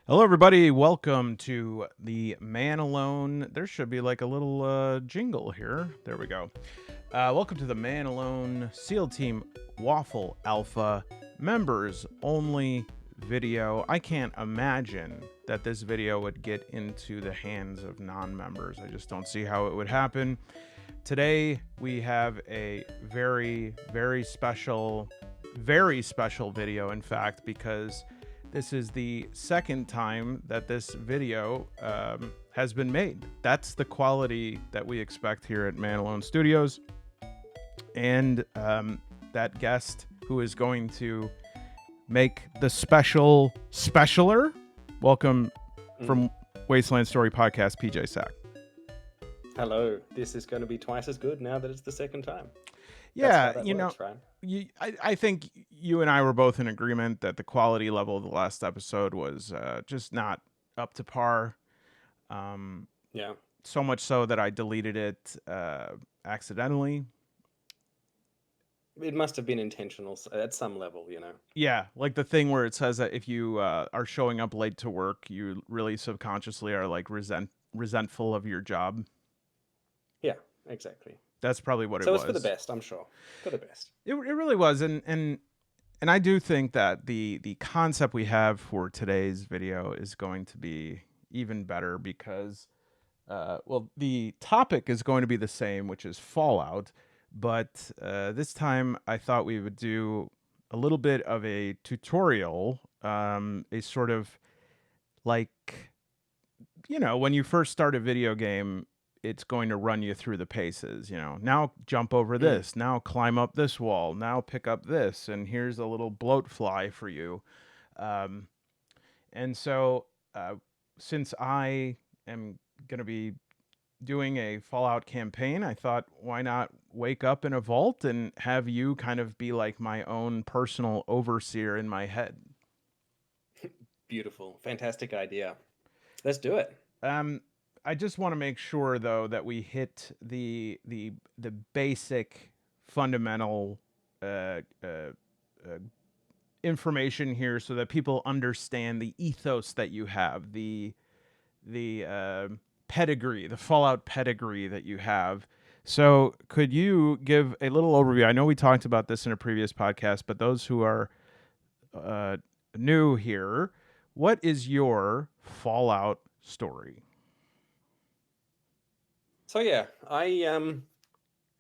Hello, everybody. Welcome to the Man Alone. There should be like a little jingle here. There we go. Welcome to the Man Alone SEAL Team Waffle Alpha members only video. I can't imagine that this video would get into the hands of non members. I just don't see how it would happen. Today, we have a very special video, in fact, because this is the second time that this video has been made. That's the quality that we expect here at Man Alone Studios. And that guest who is going to make the specialer, welcome from Wasteland Story Podcast, PJ Sack. Hello, this is going to be twice as good now that it's the second time. Yeah, That's how that works, right? I think you and I were both in agreement that the quality level of the last episode was just not up to par. Yeah. So much so that I deleted it accidentally. It must have been intentional at some level, Yeah, like the thing where it says that if you are showing up late to work, you really subconsciously are like resentful of your job. Yeah, exactly. That's probably what it So it's for the was. best, I'm sure. For the best. It really was, and I do think that the concept we have for today's video is going to be even better because, well, the topic is going to be the same, which is Fallout, but this time I thought we would do a little bit of a tutorial, a sort of like, when you first start a video game, it's going to run you through the paces, now jump over this, now climb up this wall, now pick up this, and here's a little bloat fly for you. Um, and so, since I am going to be doing a Fallout campaign, I thought, why not wake up in a vault and have you kind of be like my own personal overseer in my head? Beautiful. Fantastic idea. Let's do it. Um, I just want to make sure though that we hit the basic fundamental uh, uh, uh, information here, so that people understand the ethos that you have, the pedigree, the Fallout pedigree that you have. So, could you give a little overview? I know we talked about this in a previous podcast, but those who are uh, new here, what is your Fallout story? So yeah, I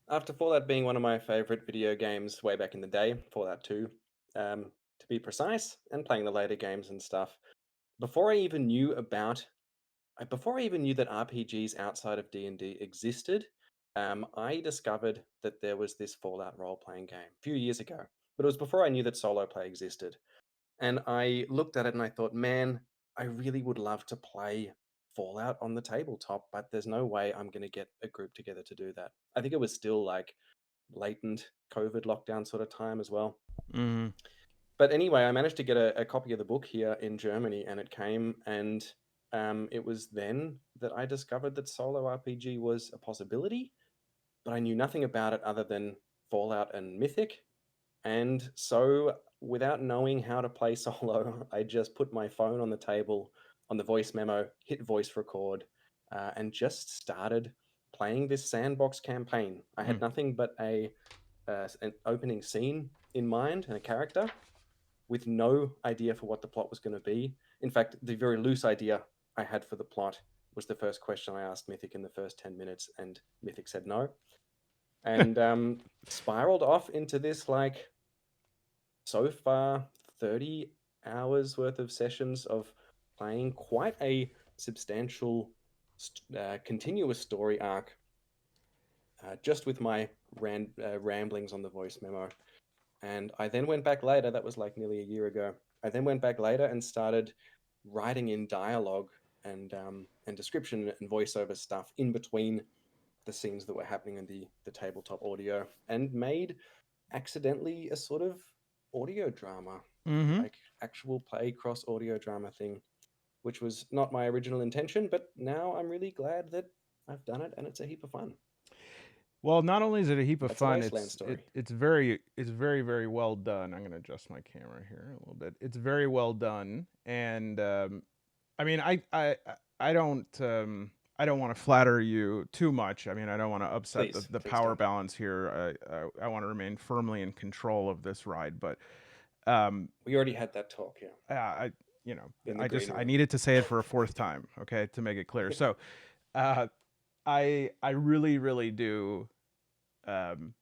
after Fallout being one of my favorite video games way back in the day, Fallout 2, to be precise, and playing the later games and stuff, before I even knew about before I even knew that RPGs outside of D&D existed, I discovered that there was this Fallout role-playing game a few years ago. But it was before I knew that solo play existed. And I looked at it and I thought, man, I really would love to play Fallout on the tabletop, but there's no way I'm going to get a group together to do that. I think it was still like latent COVID lockdown sort of time as well. Mm. But anyway, I managed to get a copy of the book here in Germany, and it came, and it was then that I discovered that solo RPG was a possibility, but I knew nothing about it other than Fallout and Mythic. And so, without knowing how to play solo, I just put my phone on the table on the voice memo, hit voice record, and just started playing this sandbox campaign. I had Mm. nothing but an opening scene in mind and a character, with no idea for what the plot was going to be. In fact, the very loose idea I had for the plot was the first question I asked Mythic in the first 10 minutes, and Mythic said no. And spiraled off into this, like, so far, 30 hours worth of sessions of playing quite a substantial, continuous story arc, just with my ramblings on the voice memo. And I then went back later, that was like nearly a year ago. I then went back later and started writing in dialogue and description and voiceover stuff in between the scenes that were happening in the tabletop audio, and made accidentally a sort of audio drama, Mm-hmm. like actual play cross audio drama thing, which was not my original intention, but now I'm really glad that I've done it and it's a heap of fun. Well, not only is it a heap of That's the fun, Wasteland story. it's very well done. I'm going to adjust my camera here a little bit. It's very well done, and I mean, I don't I don't want to flatter you too much. I mean, I don't want to upset Please, the please power don't. balance here. I want to remain firmly in control of this ride, but We already had that talk, yeah, I you know, in the green I room. needed to say it for a fourth time, okay, to make it clear. So, uh I really do um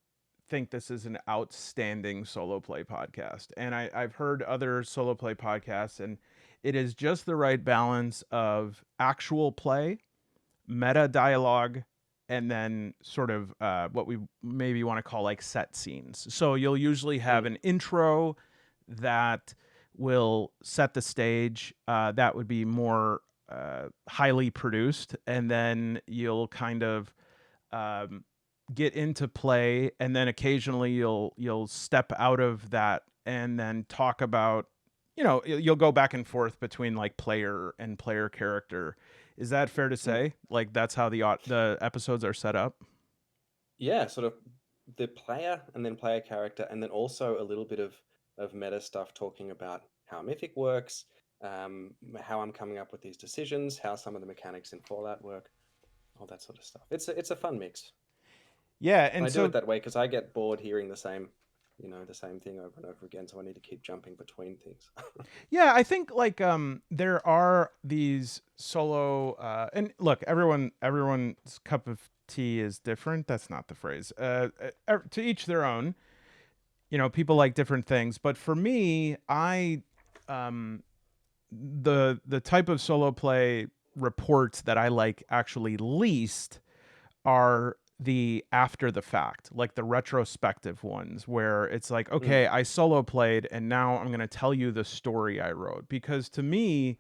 think this is an outstanding solo play podcast. And I've heard other solo play podcasts, and it is just the right balance of actual play, meta dialogue, and then sort of what we maybe want to call like set scenes. So you'll usually have Mm, an intro that will set the stage. That would be more highly produced. And then you'll kind of um, get into play, and then occasionally you'll step out of that and then talk about, you know, you'll go back and forth between like player and player character. Is that fair to mm. say? Like that's how the episodes are set up? Yeah, sort of the player and then player character, and then also a little bit of meta stuff talking about how Mythic works, how I'm coming up with these decisions, how some of the mechanics in Fallout work, all that sort of stuff. It's a fun mix. Yeah, And and I do it so that way because I get bored hearing the same thing over and over again, so I need to keep jumping between things. yeah, I think like there are these solo and look, everyone's cup of tea is different. That's not the phrase. To each their own. You know, people like different things, but for me, I um the type of solo play reports that I like actually least are the after the fact, like the retrospective ones where it's like, Mm, okay, I solo played and now I'm going to tell you the story I wrote. Because to me,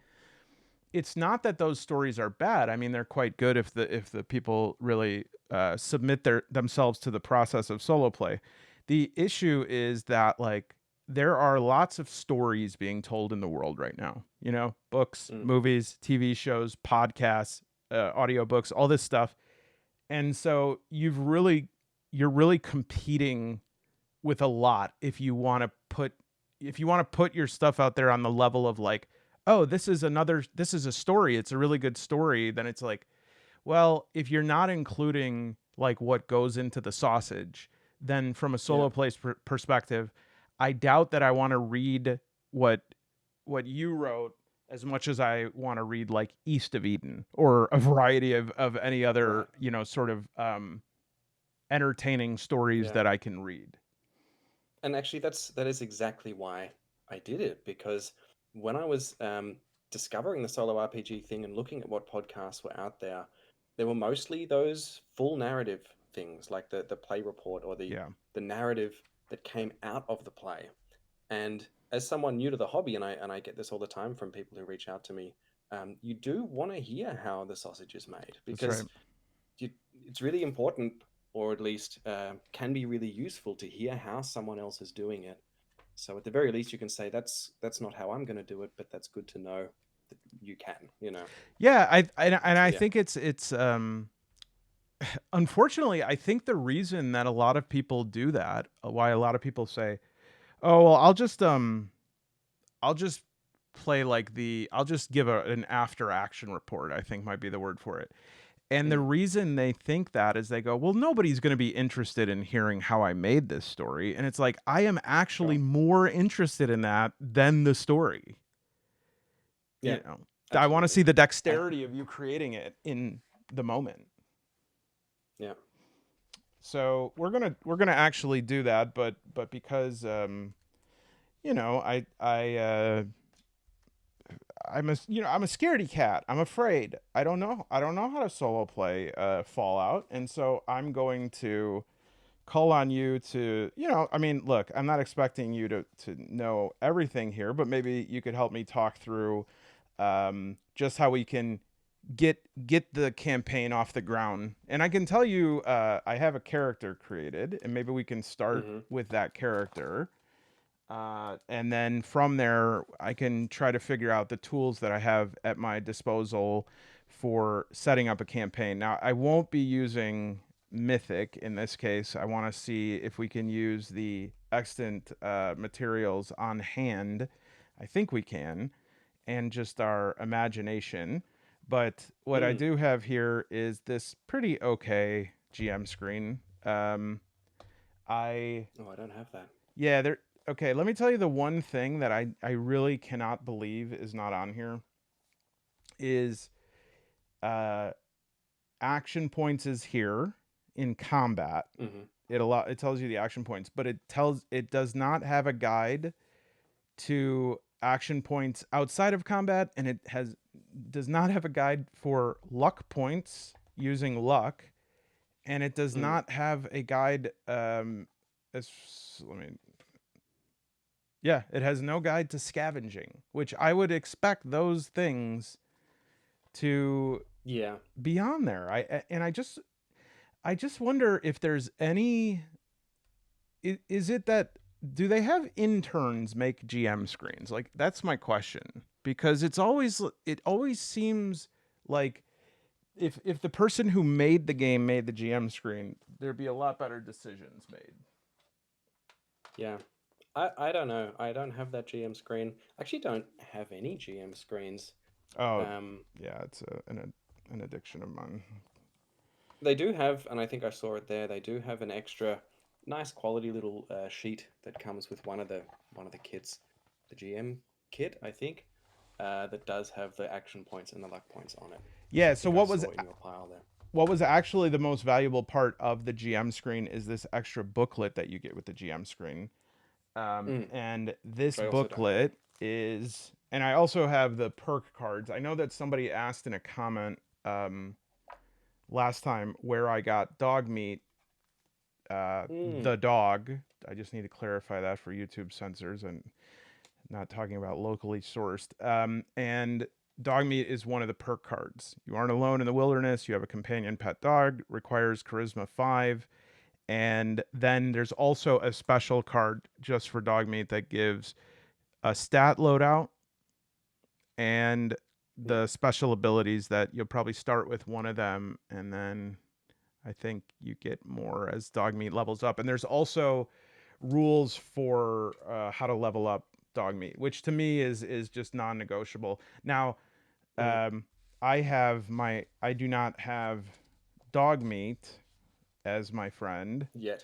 it's not that those stories are bad. I mean, they're quite good if the people really submit themselves to the process of solo play. The issue is that like there are lots of stories being told in the world right now. You know, books, mm, movies, TV shows, podcasts, audiobooks, all this stuff. And so you're really competing with a lot if you want to put your stuff out there on the level of like, oh, this is a story, it's a really good story. Then it's like, well, if you're not including like what goes into the sausage, then from a yeah, solo play perspective, I doubt that I want to read what you wrote as much as I want to read like East of Eden or a variety of any other, right. you know, sort of entertaining stories Yeah. that I can read. And actually, that is exactly why I did it, because when I was discovering the solo RPG thing and looking at what podcasts were out there, there were mostly those full narrative things, like the play report or Yeah, the narrative that came out of the play. And as someone new to the hobby, and I get this all the time from people who reach out to me, you do want to hear how the sausage is made, that's right. because you, it's really important, or at least can be really useful to hear how someone else is doing it. So at the very least, you can say that's not how I'm going to do it, but that's good to know that you can. Yeah, and So I yeah. think it's unfortunately, I think the reason that a lot of people do that, why a lot of people say, "Oh, well, I'll just play like I'll just give an after action report," I think might be the word for it. And the Mm, reason they think that is they go, "Well, nobody's going to be interested in hearing how I made this story." And it's like, I am actually sure. more interested in that than the story. Yeah, You know, I want to absolutely. see the I dexterity of you creating it in the moment. Yeah. So we're gonna actually do that, but because you know, I'm a I'm a scaredy cat. I'm afraid. I don't know how to solo play Fallout, and so I'm going to call on you to, you know, I mean, look, I'm not expecting you to know everything here, but maybe you could help me talk through just how we can get the campaign off the ground. And I can tell you, I have a character created, and maybe we can start Hmm. with that character. And then from there, I can try to figure out the tools that I have at my disposal for setting up a campaign. Now, I won't be using Mythic in this case. I want to see if we can use the extant materials on hand. I think we can. and just our imagination. But what I Mm. do have here is this pretty okay GM screen. I Oh, I don't have that. Yeah, there. Okay, let me tell you the one thing that I really cannot believe is not on here is uh action points is here in combat. Hmm. It tells you the action points, but it does not have a guide to action points outside of combat, and it does not have a guide for luck points using luck, and it does Mm. not have a guide as let me yeah, it has no guide to scavenging, which I would expect those things to Yeah. be on there. I just wonder if there's any is it that do they have interns make GM screens? Like that's my question because it always seems like if the person who made the game made the GM screen, there'd be a lot better decisions made. Yeah. I don't know. I don't have that GM screen. I actually don't have any GM screens. Oh, Um, yeah, it's an addiction of mine. they do have, and I think I saw it there. They do have an extra nice quality little sheet that comes with one of the kits, the GM kit, I think, that does have the action points and the luck points on it, which Yeah, I so think I saw in your pile there. what was actually the most valuable part of the GM screen is this extra booklet that you get with the GM screen. Mm, And which this I also don't have. booklet is, and I also have the perk cards. I know that somebody asked in a comment last time where I got dog meat, Mm, the dog. I just need to clarify that for YouTube censors and not talking about locally sourced. And dog meat is one of the perk cards. You aren't alone in the wilderness. You have a companion pet dog, requires charisma 5. And then there's also a special card just for dog meat that gives a stat loadout and yeah. the special abilities that you'll probably start with one of them and then I think you get more as dog meat levels up. And there's also rules for how to level up dog meat, which to me is just non-negotiable. Now, Mm, um, I do not have dog meat as my friend. yet.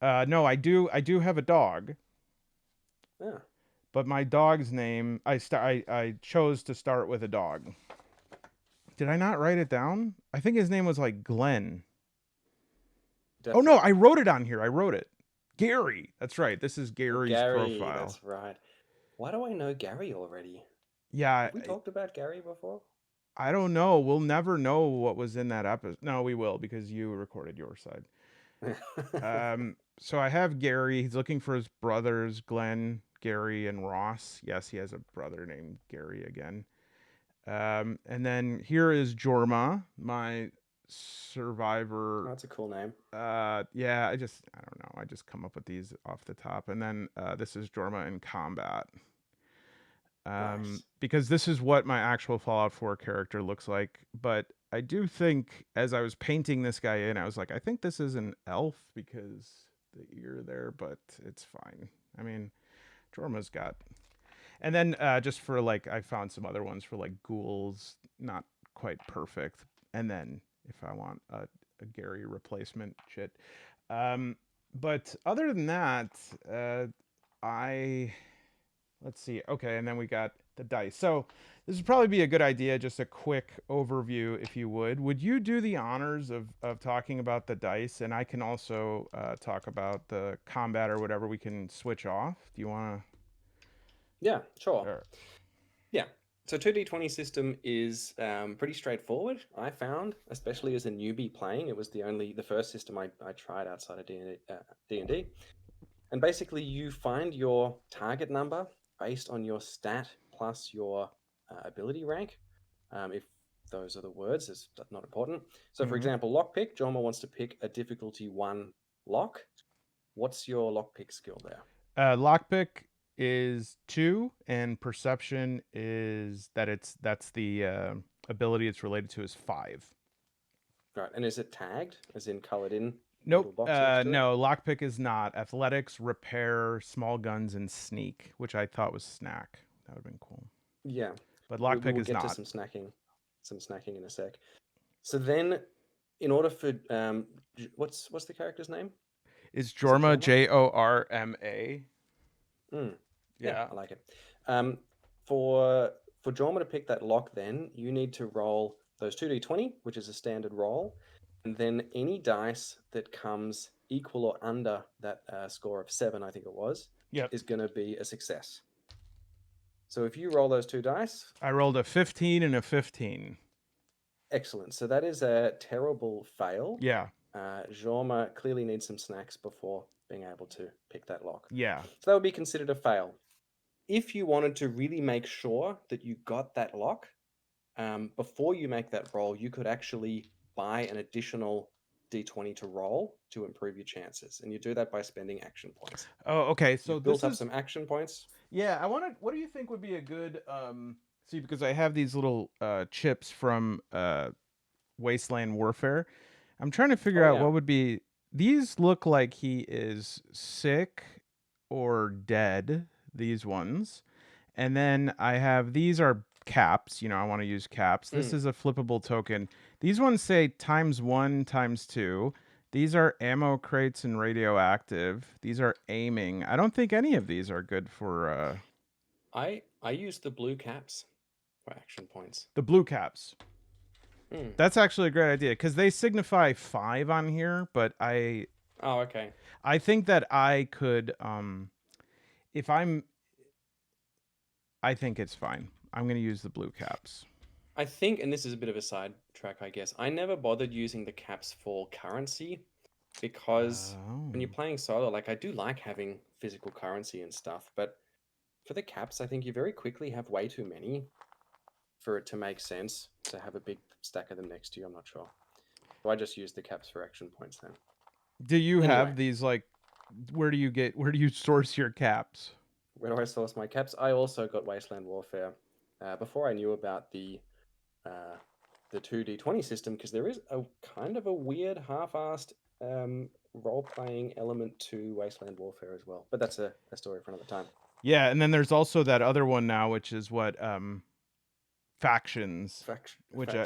No, I do have a dog, Yeah. but my dog's name I chose to start with a dog. Did I not write it down? I think his name was like Glenn. Oh no, I Definitely. wrote it on here. I wrote it. Gary. That's right. This is Gary's Gary, profile. that's right. Why do I know Gary already? Yeah, Have we talked about Gary before? I don't know. We'll never know what was in that episode. No, we will because you recorded your side. So I have Gary. He's looking for his brothers, Glenn, Gary, and Ross. Yes, he has a brother named Gary again. And then here is Jorma, my Oh, survivor. that's a cool name. Yeah, I don't know. I just come up with these off the top. And then this is Jorma in combat. Nice. Because this is what my actual Fallout 4 character looks like. But I do think as I was painting this guy in, I was like, I think this is an elf because the ear there, but it's fine. I mean, Jorma's got. And then just for like, I found some other ones for like ghouls, not quite perfect. And then if I want a Gary replacement shit. Um, but other than that, I let's see. Okay, and then we got the dice. So this would probably be a good idea, just a quick overview, if you would. Would you do the honors of talking about the dice, and I can also talk about the combat or whatever. We can switch off. Do you want Yeah, sure. to? Yeah. So 2D20 system is pretty straightforward. I found, especially as a newbie playing, it was the first system I tried outside of D&D. And basically, you find your target number based on your stat plus your ability rank. If those are the words, it's not important. So, for Mm-hmm. example, lockpick, Joma wants to pick a difficulty 1 lock. What's your lockpick skill there? Lockpick is 2, and perception is that's the ability it's related to is 5. Right. And is it tagged, as in colored in the Nope. little box next to it? No, lockpick is not. Athletics, repair, small guns, and sneak, which I thought was snack. That would have been cool. Yeah. but We lockpick will is get to not. some snacking in a sec. So then, in order for what's the character's name? Is Is it Jorma Jorma? Jorma? Yeah, Yeah. I like it. Um, for Jorma to pick that lock, then you need to roll those 2d20, which is a standard roll, and then any dice that comes equal or under that score of 7, I think it was, Yep. is going to be a success. So if you roll those 2 dice, I rolled a 15 and a 15. excellent. So that is a terrible fail. Yeah. Jorma clearly needs some snacks before being able to pick that lock. Yeah. So that would be considered a fail. If you wanted to really make sure that you got that lock, before you make that roll, you could actually buy an additional d20 to roll to improve your chances. And you do that by spending action points. Oh, okay. So You've this built up is some action points. yeah. I want to. What do you think would be a good see because I have these little chips from Wasteland Warfare. I'm trying to figure Oh, out yeah. what would be. These look like he is sick or dead. These ones, and then I have these are caps. I want to use caps. This Mm. is a flippable token. These ones say ×1 ×2. These are ammo crates and radioactive. These are aiming. I don't think any of these are good for I use the blue caps for action points. the blue caps. Mm. That's actually a great idea because they signify 5 on here, but Oh, okay. I think that I could if I think it's fine. I'm going to use the blue caps. I think, and this is a bit of a side track, I guess, I never bothered using the caps for currency because Oh. when you're playing solo, like I do like having physical currency and stuff, but for the caps, I think you very quickly have way too many for it to make sense to have a big stack of them next to you. I'm not sure. So I just use the caps for action points then. Do you Anyway, have these like where do you source your caps? where do I source my caps? I also got Wasteland Warfare before I knew about uh, the 2d20 system because there is a kind of a weird half-assed role-playing element to Wasteland Warfare as well. But that's a story for another time. Yeah, and then there's also that other one now which is what factions Factions, which yeah, I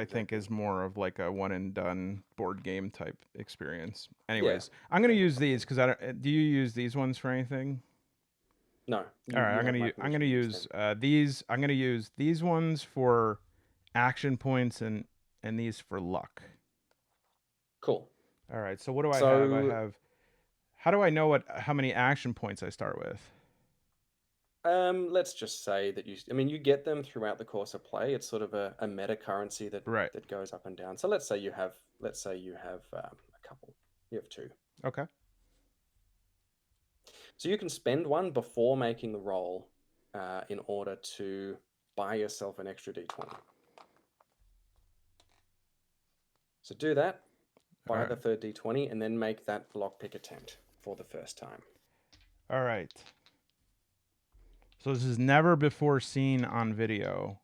think exactly. is more of like a one and done board game type experience. Yeah, Anyways, I'm going to use exactly. these cuz I don't do you use these ones for anything? No, All right, you have my I'm permission gonna to use them. use these. I'm gonna use these ones for action points and these for luck. Cool. All right. So what do I have? I So have. How do I know how many action points I start with? let's just say that I mean, you get them throughout the course of play. It's sort of a meta currency Right. that goes up and down. So let's say you have a couple. You have 2. Okay. So you can spend one before making the roll in order to buy yourself an extra d20. So do that, All buy right. the third d20, and then make that lockpick attempt for the first time. All right. So this is never before seen on video.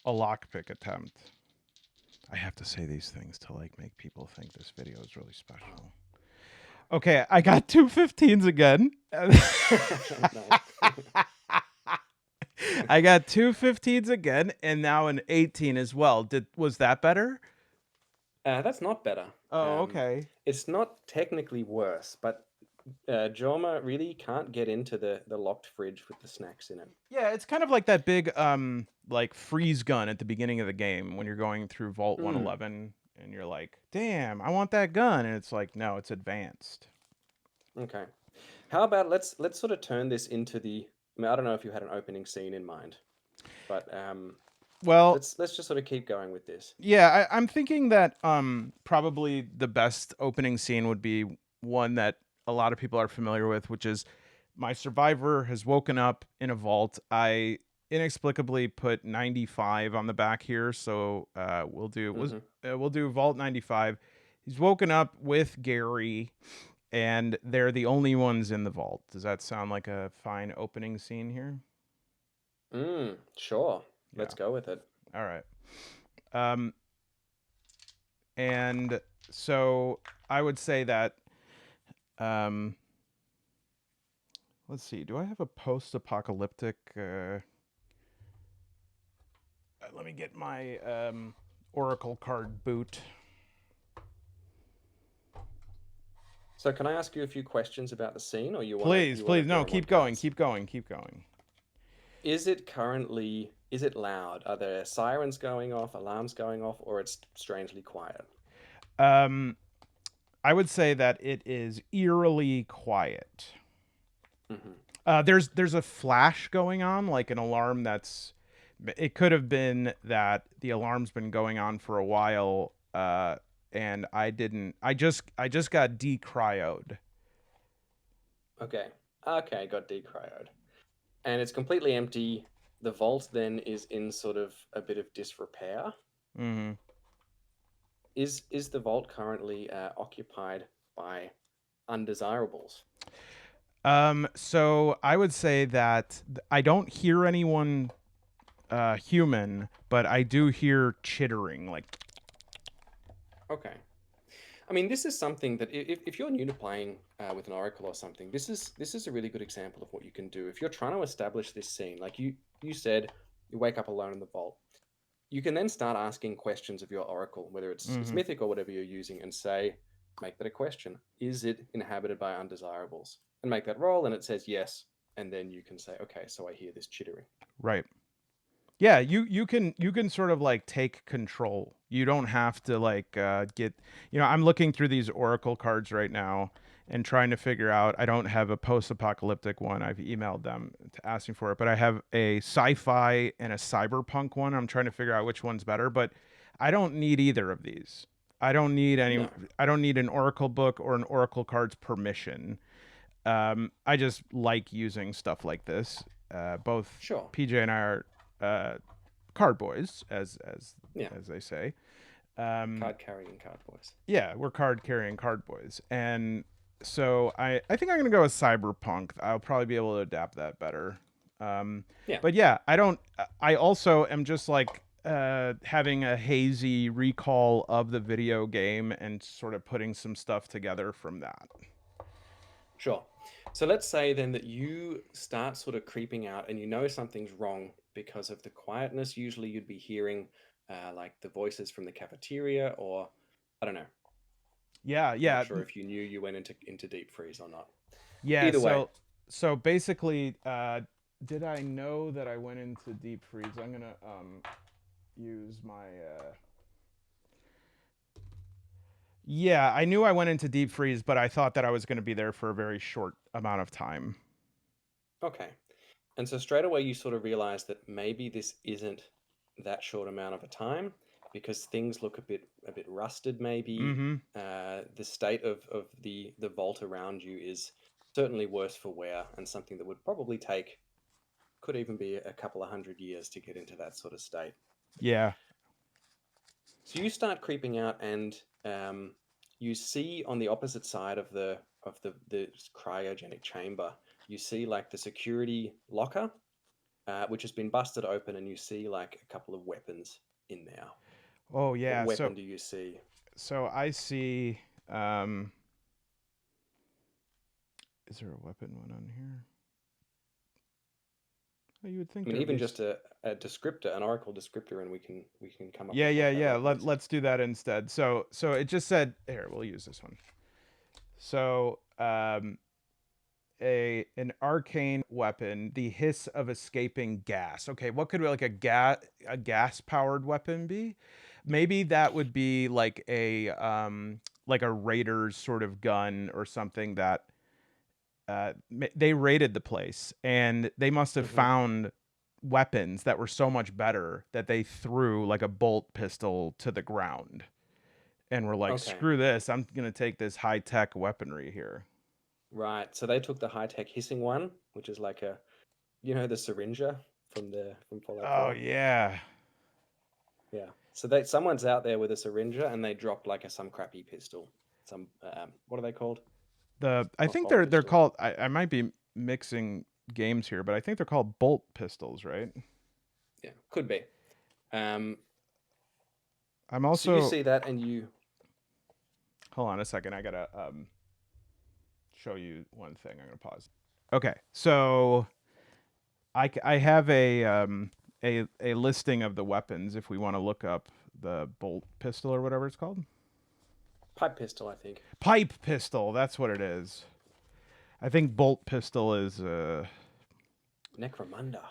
A lockpick attempt. I have to say these things to like make people think this video is really special. Okay, I got two 15s again. Nice. I got two 15s again, and now an 18 as well. Was that better? That's not better. Oh, okay. It's not technically worse, but Jorma really can't get into the locked fridge with the snacks in it. Yeah, it's kind of like that big like freeze gun at the beginning of the game when you're going through Vault Mm, 111 and you're like, "Damn, I want that gun." And it's like, "No, it's advanced." okay. How about let's sort of turn this into the. I mean, I don't know if you had an opening scene in mind, but Well, let's just sort of keep going with this. yeah, I'm thinking that probably the best opening scene would be one that a lot of people are familiar with, which is my survivor has woken up in a vault. I inexplicably put 95 on the back here, so Hmm. we'll do vault 95. He's woken up with Gary, and they're the only ones in the vault. Does that sound like a fine opening scene here? Sure. Yeah. Let's go with it. All right. Um, and so I would say that um, let's see. Do I have a post-apocalyptic? let me get my Oracle card boot. So can I ask you a few questions about the scene, or Please, you want to please, no, go in one keep going, cards? keep going, keep going. Is it loud? Are there sirens going off, alarms going off, or it's strangely quiet? Um, I would say that it is eerily quiet. Hmm. There's a flash going on, like an alarm that's. It could have been that the alarm's been going on for a while, and I didn't. I just got decryoed. Okay. Okay, got decryoed. And it's completely empty. The vault then is in sort of a bit of disrepair. Mm-hmm. Is the vault currently occupied by undesirables? So I would say that I don't hear anyone human, but I do hear chittering. Like, Okay. I mean, this is something that if you're new to playing with an oracle or something, this is a really good example of what you can do. If you're trying to establish this scene, like you said, you wake up alone in the vault. You can then start asking questions of your oracle, whether it's mm-hmm. mythic or whatever you're using, and say, make that a question: is it inhabited by undesirables? And make that roll, and it says yes, and then you can say, okay, so I hear this chittering. Right. Yeah, you can sort of like take control. You don't have to like get. I'm looking through these oracle cards right now and trying to figure out. I don't have a post-apocalyptic one. I've emailed them to asking for it, but I have a sci-fi and a cyberpunk one. I'm trying to figure out which one's better, but I don't need either of these. I don't need any. No, I don't need an oracle book or an oracle card's permission. I just like using stuff like this. Both sure, PJ and I are uh, card boys, yeah, as they say. Um, card carrying card boys. yeah, we're card carrying card boys, and so I think I'm gonna go with cyberpunk. I'll probably be able to adapt that better. Um, Yeah, but yeah, I don't. I also am just like having a hazy recall of the video game and sort of putting some stuff together from that. sure. So let's say then that you start sort of creeping out and you know something's wrong because of the quietness. Usually you'd be hearing like the voices from the cafeteria, or I don't know. Yeah, Not yeah, sure if you knew you went into deep freeze or not. yeah. Either way, So basically, did I know that I went into deep freeze? I'm gonna use my yeah, I knew I went into deep freeze, but I thought that I was going to be there for a very short amount of time. okay. And so straight away you sort of realize that maybe this isn't that short amount of a time because things look a bit rusted maybe. Mhm. The state of the vault around you is certainly worse for wear and something that would probably take could even be a couple of 100 years to get into that sort of state. Yeah. So you start creeping out, and you see on the opposite side of the cryogenic chamber, you see like the security locker, which has been busted open, and you see like a couple of weapons in there. Oh What yeah. weapon do you see? So I see um is there a weapon one on here? Oh, you would I think mean, there'd even be just a descriptor, an Oracle descriptor, and we can come up Yeah, with yeah, what that yeah. weapon is. Let's do that instead. So it just said here, we'll use this one. So a an arcane weapon, the hiss of escaping gas. Okay, what could like a gas powered weapon be? Maybe that would be like a raider's sort of gun or something that they raided the place and they must have Hmm. found weapons that were so much better that they threw like a bolt pistol to the ground and were like, Okay, screw this, I'm gonna take this high tech weaponry here. right. So they took the high tech hissing one, which is like the syringer from Fallout Oh 4. yeah. Yeah. So they someone's out there with a syringer, and they dropped like some crappy pistol. Some what are they called? I Not think bolt they're pistol. called. I might be mixing games here, but I think they're called bolt pistols, right? Yeah, could be. Um, I'm so you also see that, and you. hold on a second. I gotta show you one thing. I'm gonna pause. Okay, so I have a a listing of the weapons if we want to look up the bolt pistol or whatever it's called. Pipe pistol, I think. Pipe pistol, that's what it is. I think bolt pistol is Necromunda.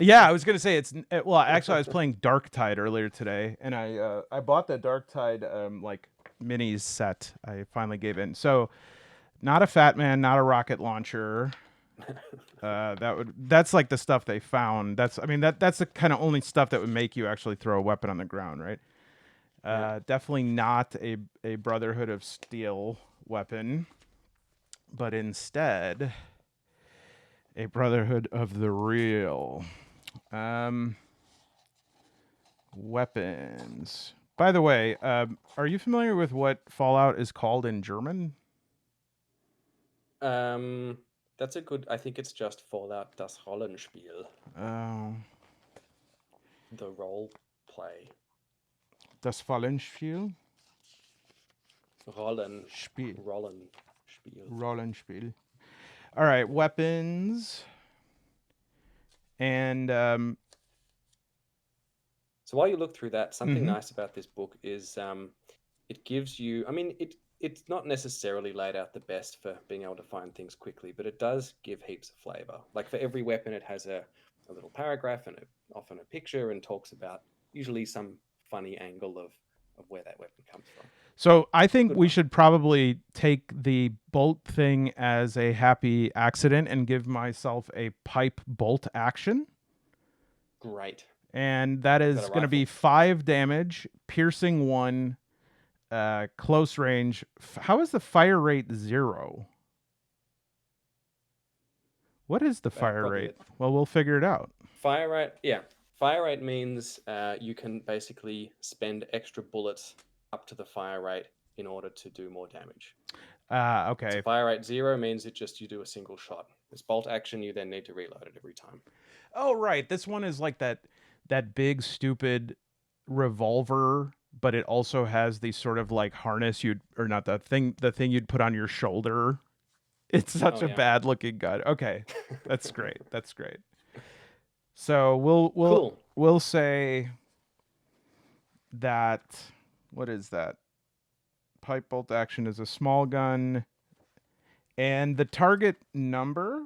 yeah, I was gonna say well. Actually, I was playing Dark Tide earlier today, and I bought the Dark Tide like minis set. I finally gave in. So not a fat man, not a rocket launcher. That's like the stuff they found. That's the kind of only stuff that would make you actually throw a weapon on the ground, right? Yeah. Definitely not a Brotherhood of Steel weapon, but instead a Brotherhood of the Real. Um, Weapons. By the way, are you familiar with what Fallout is called in German? Um, that's a good. I think it's just Fallout das Rollenspiel, Oh, the role play. das Fallenspiel? Rollen, Spiel. Rollenspiel. Rollenspiel. All right, weapons. And So while you look through that, something mhm. nice about this book is it gives you. I mean, it's not necessarily laid out the best for being able to find things quickly, but it does give heaps of flavor. Like for every weapon, it has a little paragraph and often a picture and talks about usually some funny angle of where that weapon comes from. So I think Good we fun. should probably take the bolt thing as a happy accident and give myself a pipe bolt action. Great. And that Is that a is going to be rifle? 5 damage, piercing 1, close range. How is the fire rate 0? What is the fire Probably rate? it. Well, we'll figure it out. Fire rate, yeah. Fire rate means you can basically spend extra bullets up to the fire rate in order to do more damage. So Okay. fire rate 0 means it just you do a single shot. This bolt action, you then need to reload it every time. Oh, right. This one is like that big stupid revolver, but it also has the sort of like harness you'd or not the thing you'd put on your shoulder. It's such Oh a yeah. bad looking gun. Okay. That's great. That's great. So we'll Cool. we'll say that what is that? Pipe bolt action is a small gun, and the target number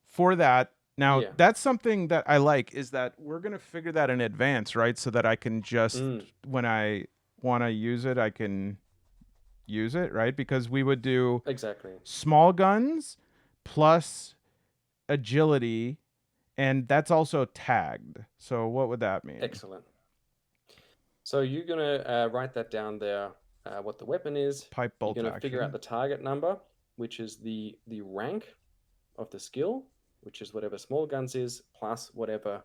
for that. Now, Yeah. that's something that I like is that we're going to figure that in advance, right? So that I can just Mm, when I want to use it, I can use it, right? Because we would do exactly. small guns plus agility, and that's also tagged. So what would that mean? Excellent. So you're gonna write that down there. What the weapon is. Pipe You're bolt gonna figure out action. the target number, which is the rank of the skill, which is whatever small guns is plus whatever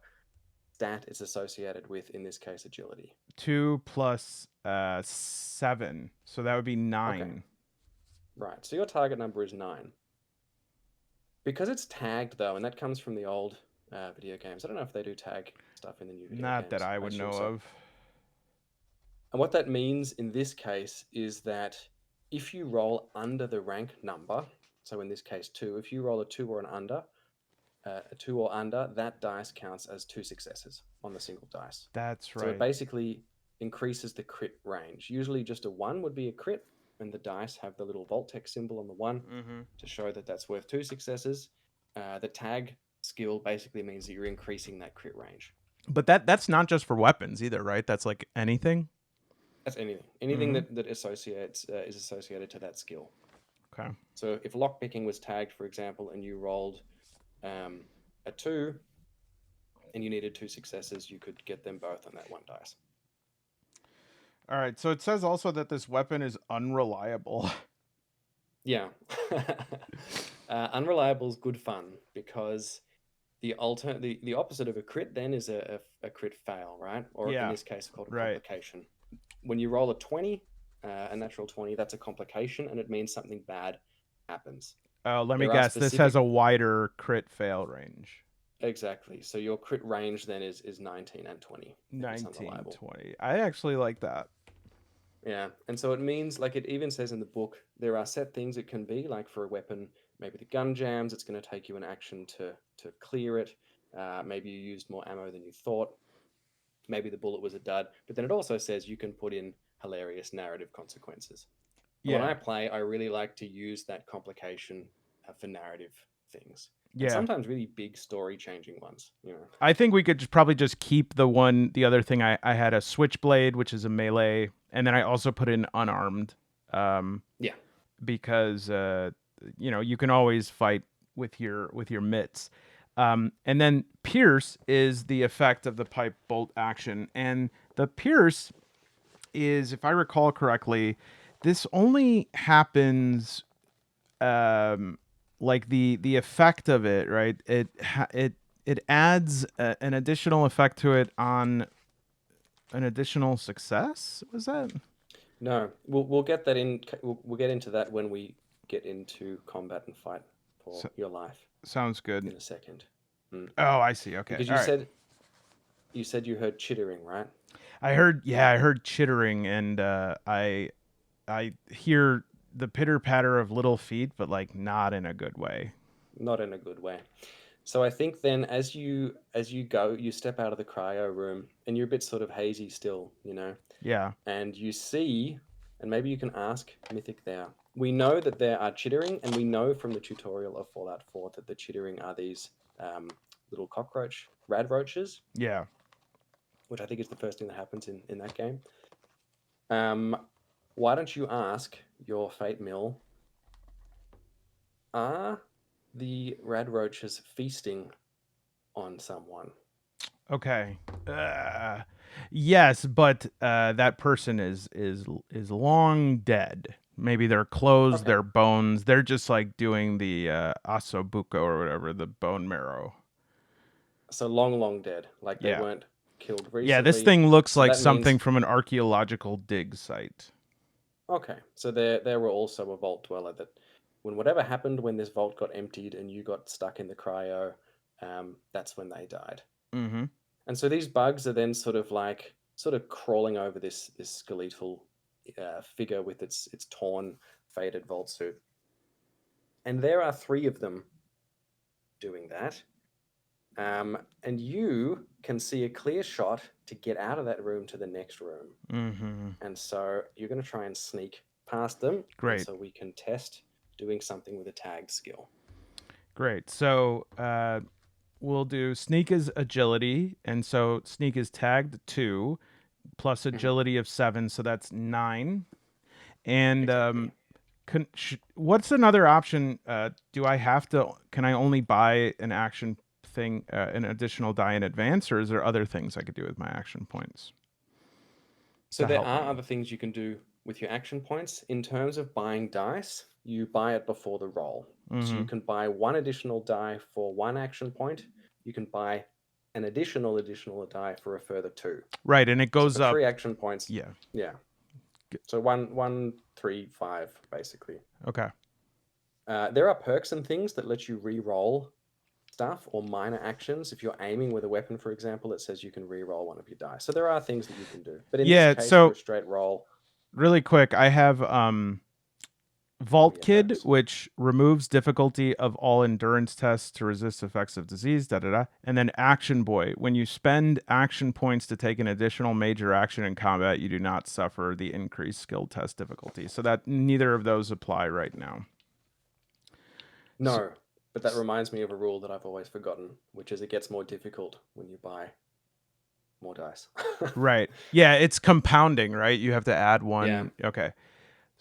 stat is associated with, in this case, agility. 2 plus 7. So that would be Okay, 9. right. So your target number is 9. Because it's tagged, though, and that comes from the old video games. I don't know if they do tag stuff in the new video Not that games. I I would assume know so. of. And what that means in this case is that if you roll under the rank number, so in this case 2, if you roll a 2 or an under, a 2 or under, that dice counts as 2 successes on the single dice. That's So it right. basically increases the crit range. Usually just a 1 would be a crit, and the dice have the little Voltex symbol on the 1 Mhm. to show that that's worth 2 successes. The tag skill basically means that you're increasing that crit range. But that's not just for weapons either, right? That's like anything. That's anything. Anything Mhm. that associates is associated to that skill. Okay. So if lockpicking was tagged, for example, and you rolled a 2 and you needed 2 successes, you could get them both on that one dice. All right. So it says also that this weapon is unreliable. Yeah. Unreliable is good fun because the opposite of a crit then is a crit fail, right? Or in Yeah. this case, called a Right. complication. When you roll a 20, a natural 20, that's a complication and it means something bad happens. Let me There are guess. This has specific. a wider crit fail range. Exactly. So your crit range then is 19 and 20 if it's 19, unreliable. 20. I actually like that. Yeah. And so it means, like it even says in the book, there are set things it can be, like for a weapon, maybe the gun jams, it's going to take you an action to clear it. Maybe you used more ammo than you thought. Maybe the bullet was a dud. But then it also says you can put in hilarious narrative consequences. And when I Yeah. play, I really like to use that complication for narrative things, and Yeah. sometimes really big story changing ones. You know. I think we could probably just keep the other thing. I had a switchblade, which is a melee, and then I also put in unarmed, um, Yeah. because you can always fight with your mitts. And then pierce is the effect of the pipe bolt action, and the pierce is, if I recall correctly, this only happens, um, like the effect of it, right? It adds an additional effect to it on an additional success. Was that? No, we'll get that in. We'll get into that when we get into combat and fight for So, your life sounds good. in a second. Mm. Oh, I see. Okay. Because All right. you said you heard chittering, right? I heard. Yeah, I heard chittering, and I hear the pitter patter of little feet, but like not in a good way. Not in a good way. So I think then as you go, you step out of the cryo room and you're a bit sort of hazy still, Yeah. and you see, and maybe you can ask Mythic there. We know that there are chittering, and we know from the tutorial of Fallout 4 that the chittering are these little cockroach radroaches, Yeah. which I think is the first thing that happens in that game. Um, why don't you ask your Fate Mill, are the radroaches feasting on someone? Okay. Uh, yes, but that person is long dead. Maybe their clothes, Okay, their bones, they're just like doing the asobuco or whatever, the bone marrow. so long, long dead. Like they Yeah. weren't killed Yeah, this recently. thing looks So like that means something from an archaeological dig site. okay. So there were also a vault dweller that when whatever happened when this vault got emptied and you got stuck in the cryo, that's when they died. Mm-hmm. And so these bugs are then sort of crawling over this skeletal figure with its torn, faded vault suit. And there are three of them doing that. And you can see a clear shot to get out of that room to the next room. Mm-hmm. And so you're going to try and sneak past them. And Great. so we can test doing something with a tag skill. Great. So we'll do sneak is agility, and so sneak is tagged 2 plus Mhm. agility of 7, so that's 9. And Exactly. what's another option? Do I have to? Can I only buy an action thing, an additional die in advance, or is there other things I could do with my action points So to there help are me? other things you can do with your action points. In terms of buying dice, you buy it before the roll. So Mm-hmm. you can buy one additional die for one action point. You can buy an additional die for a further two. Right, and it So goes for up. three action points, Yeah. yeah. So one, three, five, basically. Okay. There are perks and things that let you re-roll stuff or minor actions. If you're aiming with a weapon, for example, it says you can re-roll one of your dice. So there are things that you can do. But in this Yeah. case, for a So straight roll, really quick, I have what are Vault your Kid, perks? which removes difficulty of all endurance tests to resist effects of disease, da da da. And then Action Boy. When you spend action points to take an additional major action in combat, you do not suffer the increased skill test difficulty. So that neither of those apply right now. So, No, but that reminds me of a rule that I've always forgotten, which is it gets more difficult when you buy more dice. right. Yeah, it's compounding, right? You have to add Yeah. one. Okay.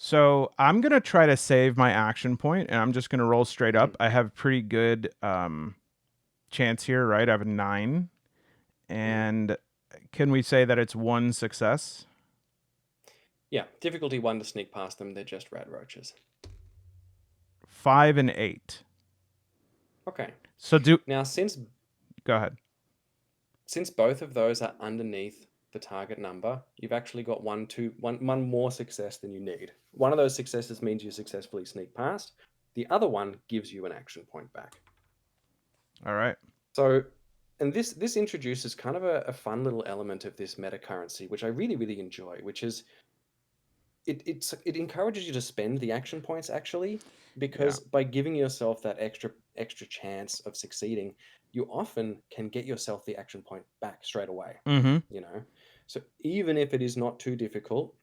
So I'm gonna try to save my action point, and I'm just gonna roll straight Mhm. up. I have pretty good chance here, right? I have a 9. Mhm. And can we say that it's one success? Yeah, difficulty one to sneak past them. They're just radroaches. 5 and 8. Okay. So do Now, go ahead. since both of those are underneath the target number, you've actually got one more success than you need. One of those successes means you successfully sneak past. The other one gives you an action point back. All right. So, and this introduces kind of a fun little element of this meta currency, which I really really enjoy, which is it encourages you to spend the action points actually, Yeah. because by giving yourself that extra chance of succeeding, you often can get yourself the action point back straight away, Mhm. you know? So even if it is not too difficult,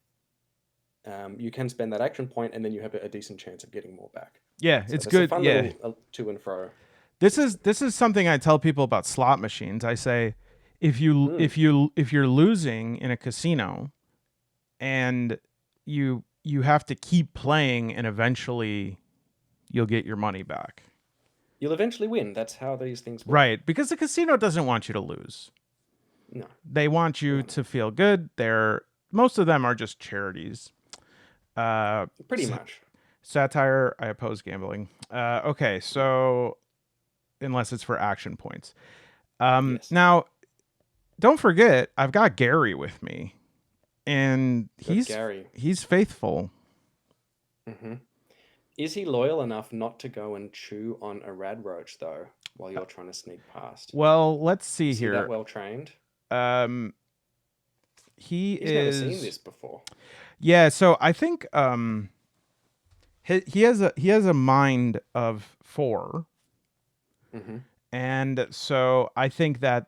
you can spend that action point and then you have a decent chance of getting more back. Yeah, So it's there's a good. fun Yeah. little to and fro This is system. this is something I tell people about slot machines. I say Mm. if you're losing in a casino and you have to keep playing and eventually you'll get your money back. You'll eventually win. That's how these things work. Right, because the casino doesn't want you to lose. No, They want you no, no. to feel good. They're most of them are just charities. Uh Pretty much. Satire, I oppose gambling. Okay, Yeah. so unless it's for action points. Yes. Now don't forget, I've got Gary with me, and Got Gary. he's faithful. Hmm. Is he loyal enough not to go and chew on a radroach though, while you're trying to sneak past? Well, let's see Is he that here. well trained? Um, he He's never seen is this before. yeah. So I think he has a mind of 4, Hmm. and so I think that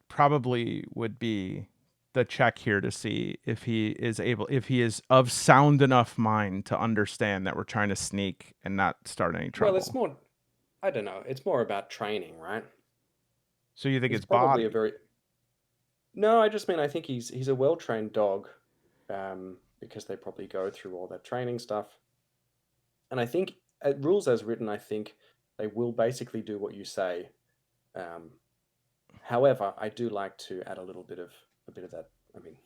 probably would be the check here to see if he is of sound enough mind to understand that we're trying to sneak and not start any Well, it's trouble. more. I don't know. It's more about training, right? So you think He's it's probably a body? very. No, I just mean I think he's a well trained dog, because they probably go through all that training stuff. And I think rules as written, I think they will basically do what you say. Um, However, I do like to add a bit of that. I mean,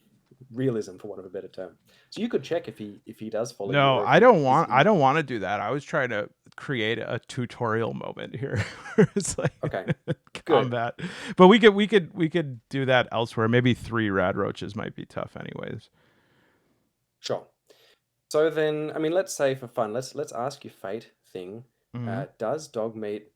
realism for want of a better term. So you could check if he does follow you No, or if he is I in. don't want to do that. I was trying to create a tutorial moment here. It's like Okay, good, combat. But we could do that elsewhere. Maybe 3 rad roaches might be tough anyways. sure. So then, I mean, let's say for fun, let's ask your fate thing. Mhm. Does dog meat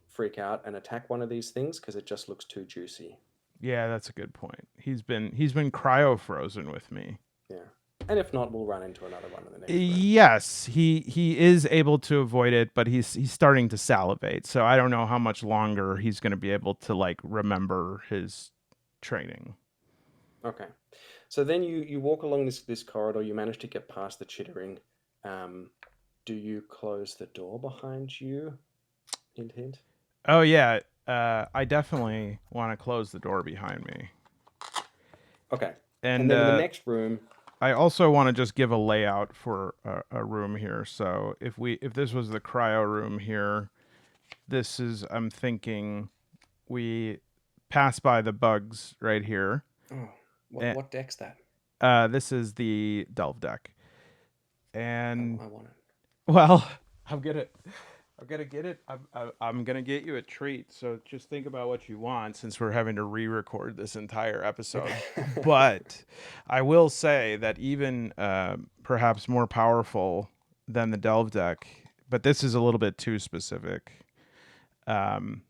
freak out and attack one of these things because it just looks too juicy? Yeah, that's a good point. He's been cryo frozen with me. Yeah. And if not, we'll run into another one in the next room. Yes, he is able to avoid it, but he's starting to salivate. So I don't know how much longer he's going to be able to like remember his training. Okay. So then you walk along this corridor. You manage to get past the chittering. Um, do you close the door behind you? Hint, hint. Oh yeah, I definitely want to close the door behind me, Okay. And and then in the next room. I also want to just give a layout for a room here. So if this was the cryo room here, this is I'm thinking we pass by the bugs right here. Oh, And, what deck's that? this is the delve deck, and I want it. well, I'm gonna I'm gonna get it. I'm gonna get you a treat. So just think about what you want since we're having to re-record this entire episode. Okay. But I will say that even perhaps more powerful than the Delve deck, but this is a little bit too specific. Um,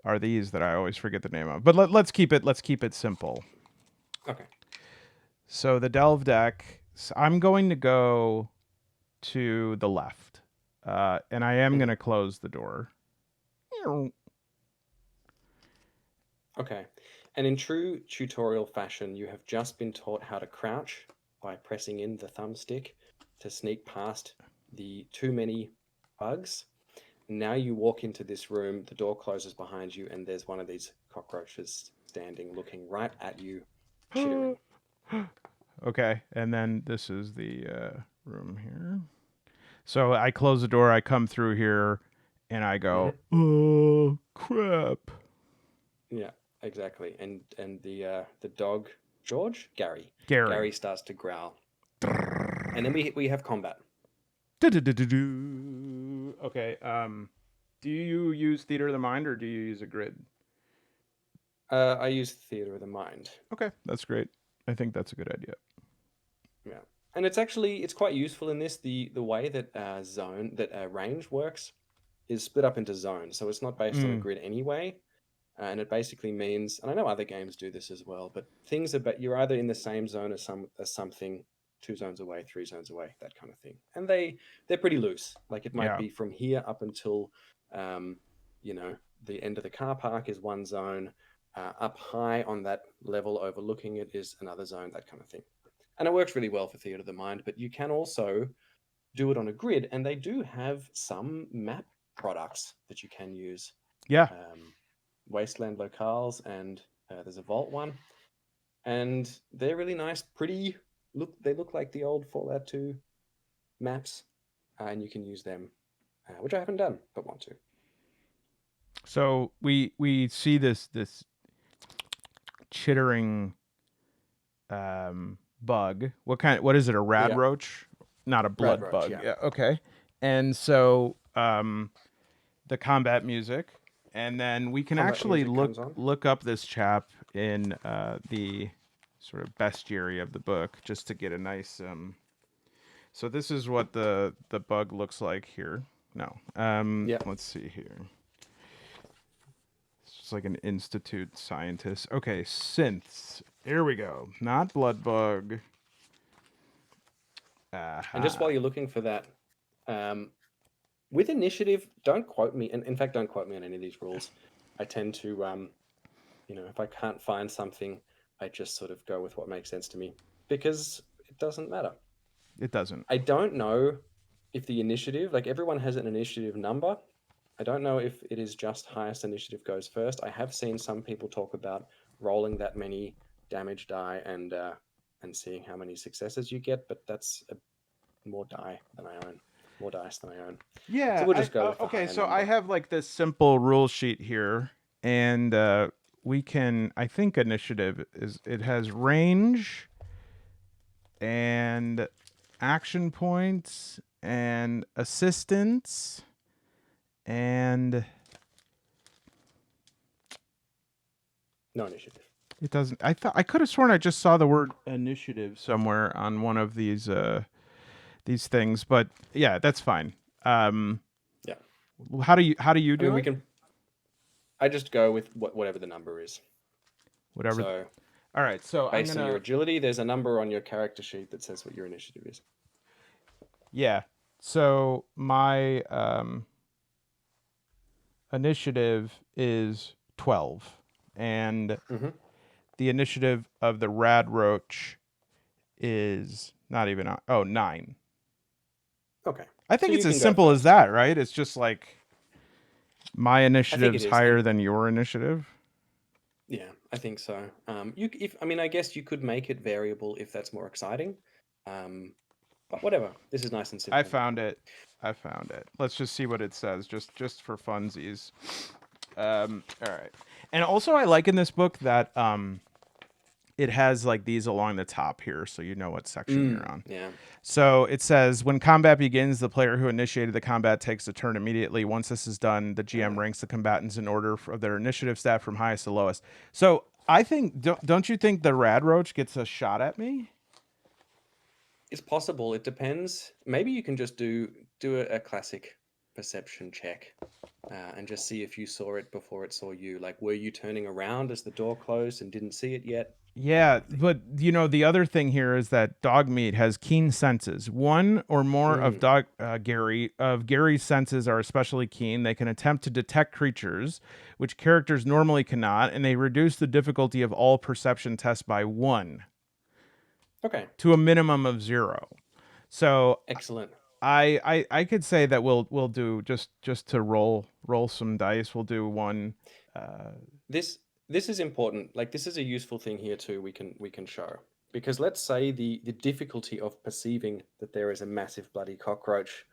are these that I always forget the name of? But let's keep it simple. Okay. So the Delve deck, I'm going to go to the left, and I am going Mhm. to close the door. Okay. And in true tutorial fashion, you have just been taught how to crouch by pressing in the thumbstick to sneak past the too many bugs. Now you walk into this room, the door closes behind you, and there's one of these cockroaches standing, looking right at you, chittering. Okay, and then this is the room here. So I close the door, I come through here, and I go, Hmm. oh crap. Yeah, exactly. And the dog, George, Gary. Gary starts to growl, and then we have combat. Okay, do you use theater of the mind or do you use a grid? I use theater of the mind. Okay, that's great. I think that's a good idea. Yeah, and it's quite useful in this. The way that range works is split up into zones, so it's not based on a Mm, grid anyway. And it basically means, and I know other games do this as well, but things about you're either in the same zone as something, 2 zones away, 3 zones away, that kind of thing, and they're pretty loose. Like it might yeah. be from here up until, um, you know, the end of the car park is one zone. Up high on that level overlooking it is another zone, that kind of thing. And it works really well for Theatre of the Mind, but you can also do it on a grid, and they do have some map products that you can use. Yeah. Wasteland Locales, and there's a Vault one, and they're really nice, pretty. They look like the old Fallout 2 maps, and you can use them, which I haven't done but want to. So we see this chittering bug. What is it? A Yeah, radroach? Not a blood Radroach. bug. Yeah, Yeah. Okay. And so the combat music, and then we can combat actually music comes on. look up this chap in the sort of bestiary of the book just to get a nice. So this is what the bug looks like here. No. Yeah, Let's see here. It's just like an institute scientist. Okay, synths. Here we go. Not blood bug. and just while you're looking for that, with initiative, don't quote me, and in fact, don't quote me on any of these rules. I tend to, if I can't find something, I just sort of go with what makes sense to me because it doesn't matter. It doesn't. I don't know if the initiative, like everyone has an initiative number. I don't know if it is just highest initiative goes first. I have seen some people talk about rolling that many damage die and seeing how many successes you get, but that's more die than I own, more dice than I own. So Yeah. we'll just go with the Okay. higher So I number. have like this simple rule sheet here, and we can. I think initiative is. It has range and action points and assistance and No initiative. it doesn't. I could have sworn I just saw the word initiative somewhere on one of these things, but yeah, that's fine. Yeah. How do you I do mean, we it? can. I just go with whatever the number is. Whatever. So All right, so I'm based on your gonna. agility, there's a number on your character sheet that says what your initiative is. Yeah. So my initiative is 12, and Mm-hmm. the initiative of the rad roach is not even 9. Okay. I So think it's you as can go simple as first. that, right? It's just like my I think it initiative's is, and higher than your initiative. yeah, I think so. I mean, I guess you could make it variable if that's more exciting. Um, but whatever. This is nice and I simple. found it. I found it. Let's just see what it says, just for funsies. All right. And also, I like in this book that it has like these along the top here, so you know what section you're on. Yeah. So it says when combat begins, the player who initiated the combat takes a turn immediately. Once this is done, the GM ranks the combatants in order of their initiative stat from highest to lowest. So I think, don't you think the rad roach gets a shot at me? It's possible. It depends. Maybe you can just do a classic perception check, and just see if you saw it before it saw you. Like, were you turning around as the door closed and didn't see it yet? That Yeah, kind of thing. but the other thing here is that dog meat has keen senses. One or more of Mm. Gary's senses are especially keen. They can attempt to detect creatures, which characters normally cannot, and they reduce the difficulty of all perception tests by 1 Okay. to a minimum of 0. So Excellent. I could say that we'll do just to roll some dice. We'll do one. This is important. Like, this is a useful thing here too. We can show, because let's say the difficulty of perceiving that there is a massive bloody cockroach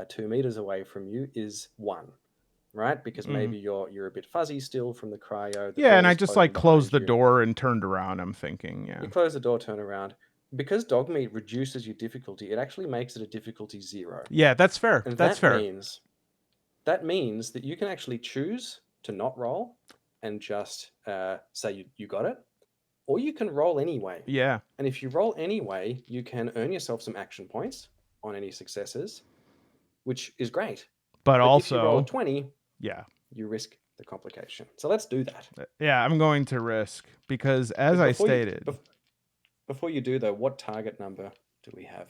2 meters away from you is 1, right? Because Mhm. maybe you're a bit fuzzy still from the cryo. The Yeah, and I door's just closing like closed behind the you. door and turned around. I'm thinking, yeah. You close the door, turn around. Because dog meat reduces your difficulty, it actually makes it a difficulty 0, Yeah, that's fair. and That's fair. that means that you can actually choose to not roll and just say you got it, or you can roll anyway. Yeah, And if you roll anyway, you can earn yourself some action points on any successes, which is great. but But if you roll a also, 20, yeah, you risk the complication. So let's do that. yeah, I'm going to risk because, as But I stated, before you do though, what target number do we have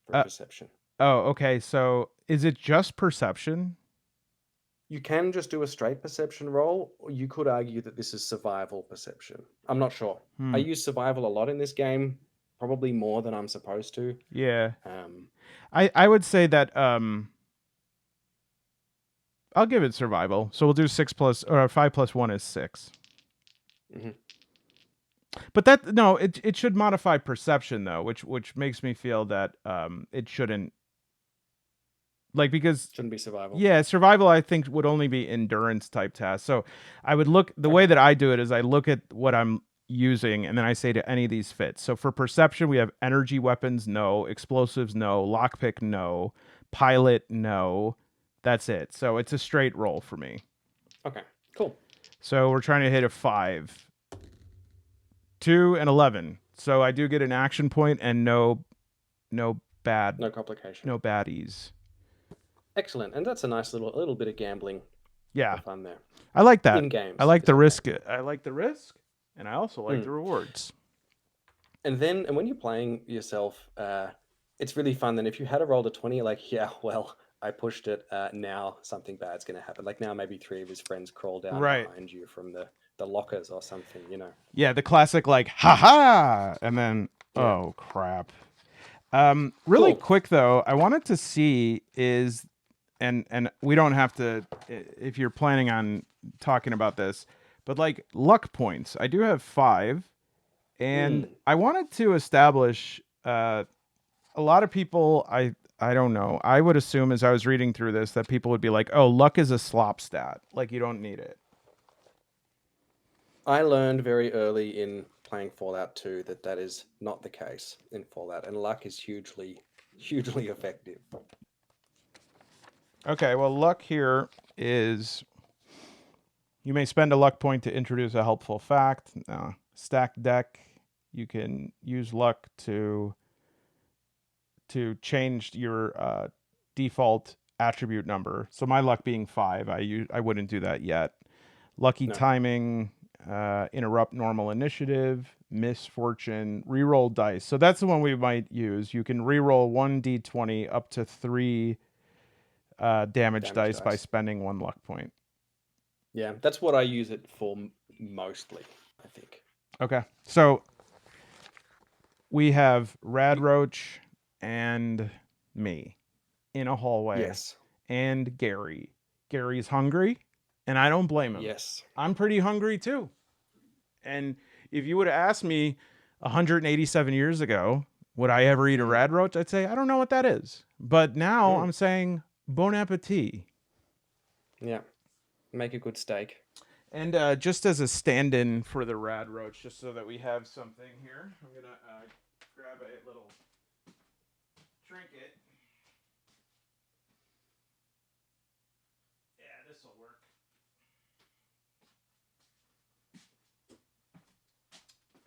for uh, perception? oh, okay. So is it just perception? You can just do a straight perception roll, or you could argue that this is survival perception. I'm not sure. I Hmm. use survival a lot in this game, probably more than I'm supposed to. Yeah. Um, I would say that I'll give it survival. So we'll do 5 plus 1 is 6. mhm. But that no, it should modify perception though, which makes me feel that it shouldn't, like, because Shouldn't be survival. yeah, survival I think would only be endurance type tasks. So I would look, the way Okay. that I do it is I look at what I'm using and then I say to any of these fits. So for perception we have energy weapons, no, explosives, no, lockpick, no, pilot, no. That's it. So it's a straight roll for me. Okay. Cool. So we're trying to hit a 5, 2, and 11. So I do get an action point and no bad No complication. no baddies. Excellent. And that's a nice little bit of gambling for Yeah, fun there. I like that. In I games like the specifically. risk. I like the risk, and I also like Mm. the rewards. And when you're playing yourself, it's really fun. Then if you had a roll to 20, you're like, yeah, well, I pushed it. Now something bad's going to happen. Like now maybe three of his friends crawl down Right. behind you from the lockers or something, you know. Yeah, the classic like haha, and then Yeah. oh crap. Really Cool. quick though, I wanted to see is, and we don't have to if you're planning on talking about this, but like luck points. I do have 5, and Mm. I wanted to establish a lot of people I don't know. I would assume as I was reading through this that people would be like, "Oh, luck is a slop stat. Like you don't need it." I learned very early in playing Fallout 2 that that is not the case in Fallout, and luck is hugely effective. Okay, well, luck here is you may spend a luck point to introduce a helpful fact. Stacked deck, you can use luck to change your default attribute number. So my luck being 5, I wouldn't do that yet. Lucky No, timing, interrupt normal initiative, misfortune, reroll dice. So that's the one we might use. You can reroll 1d20 up to 3 damage damage dice by dice. spending 1 luck point. Yeah, that's what I use it for mostly, I think. Okay. So we have You, Radroach and me in a hallway, yes, and Gary. Gary's hungry, and I don't blame him. yes. I'm pretty hungry too. And if you would have asked me 187 years ago, would I ever eat a Mm, Radroach? I'd say, I don't know what that is. But now mm, I'm saying, bon appetit. yeah, make a good steak. And just as a stand in for the Radroach, just so that we have something here, I'm going to grab a little trinket. Yeah, this will work.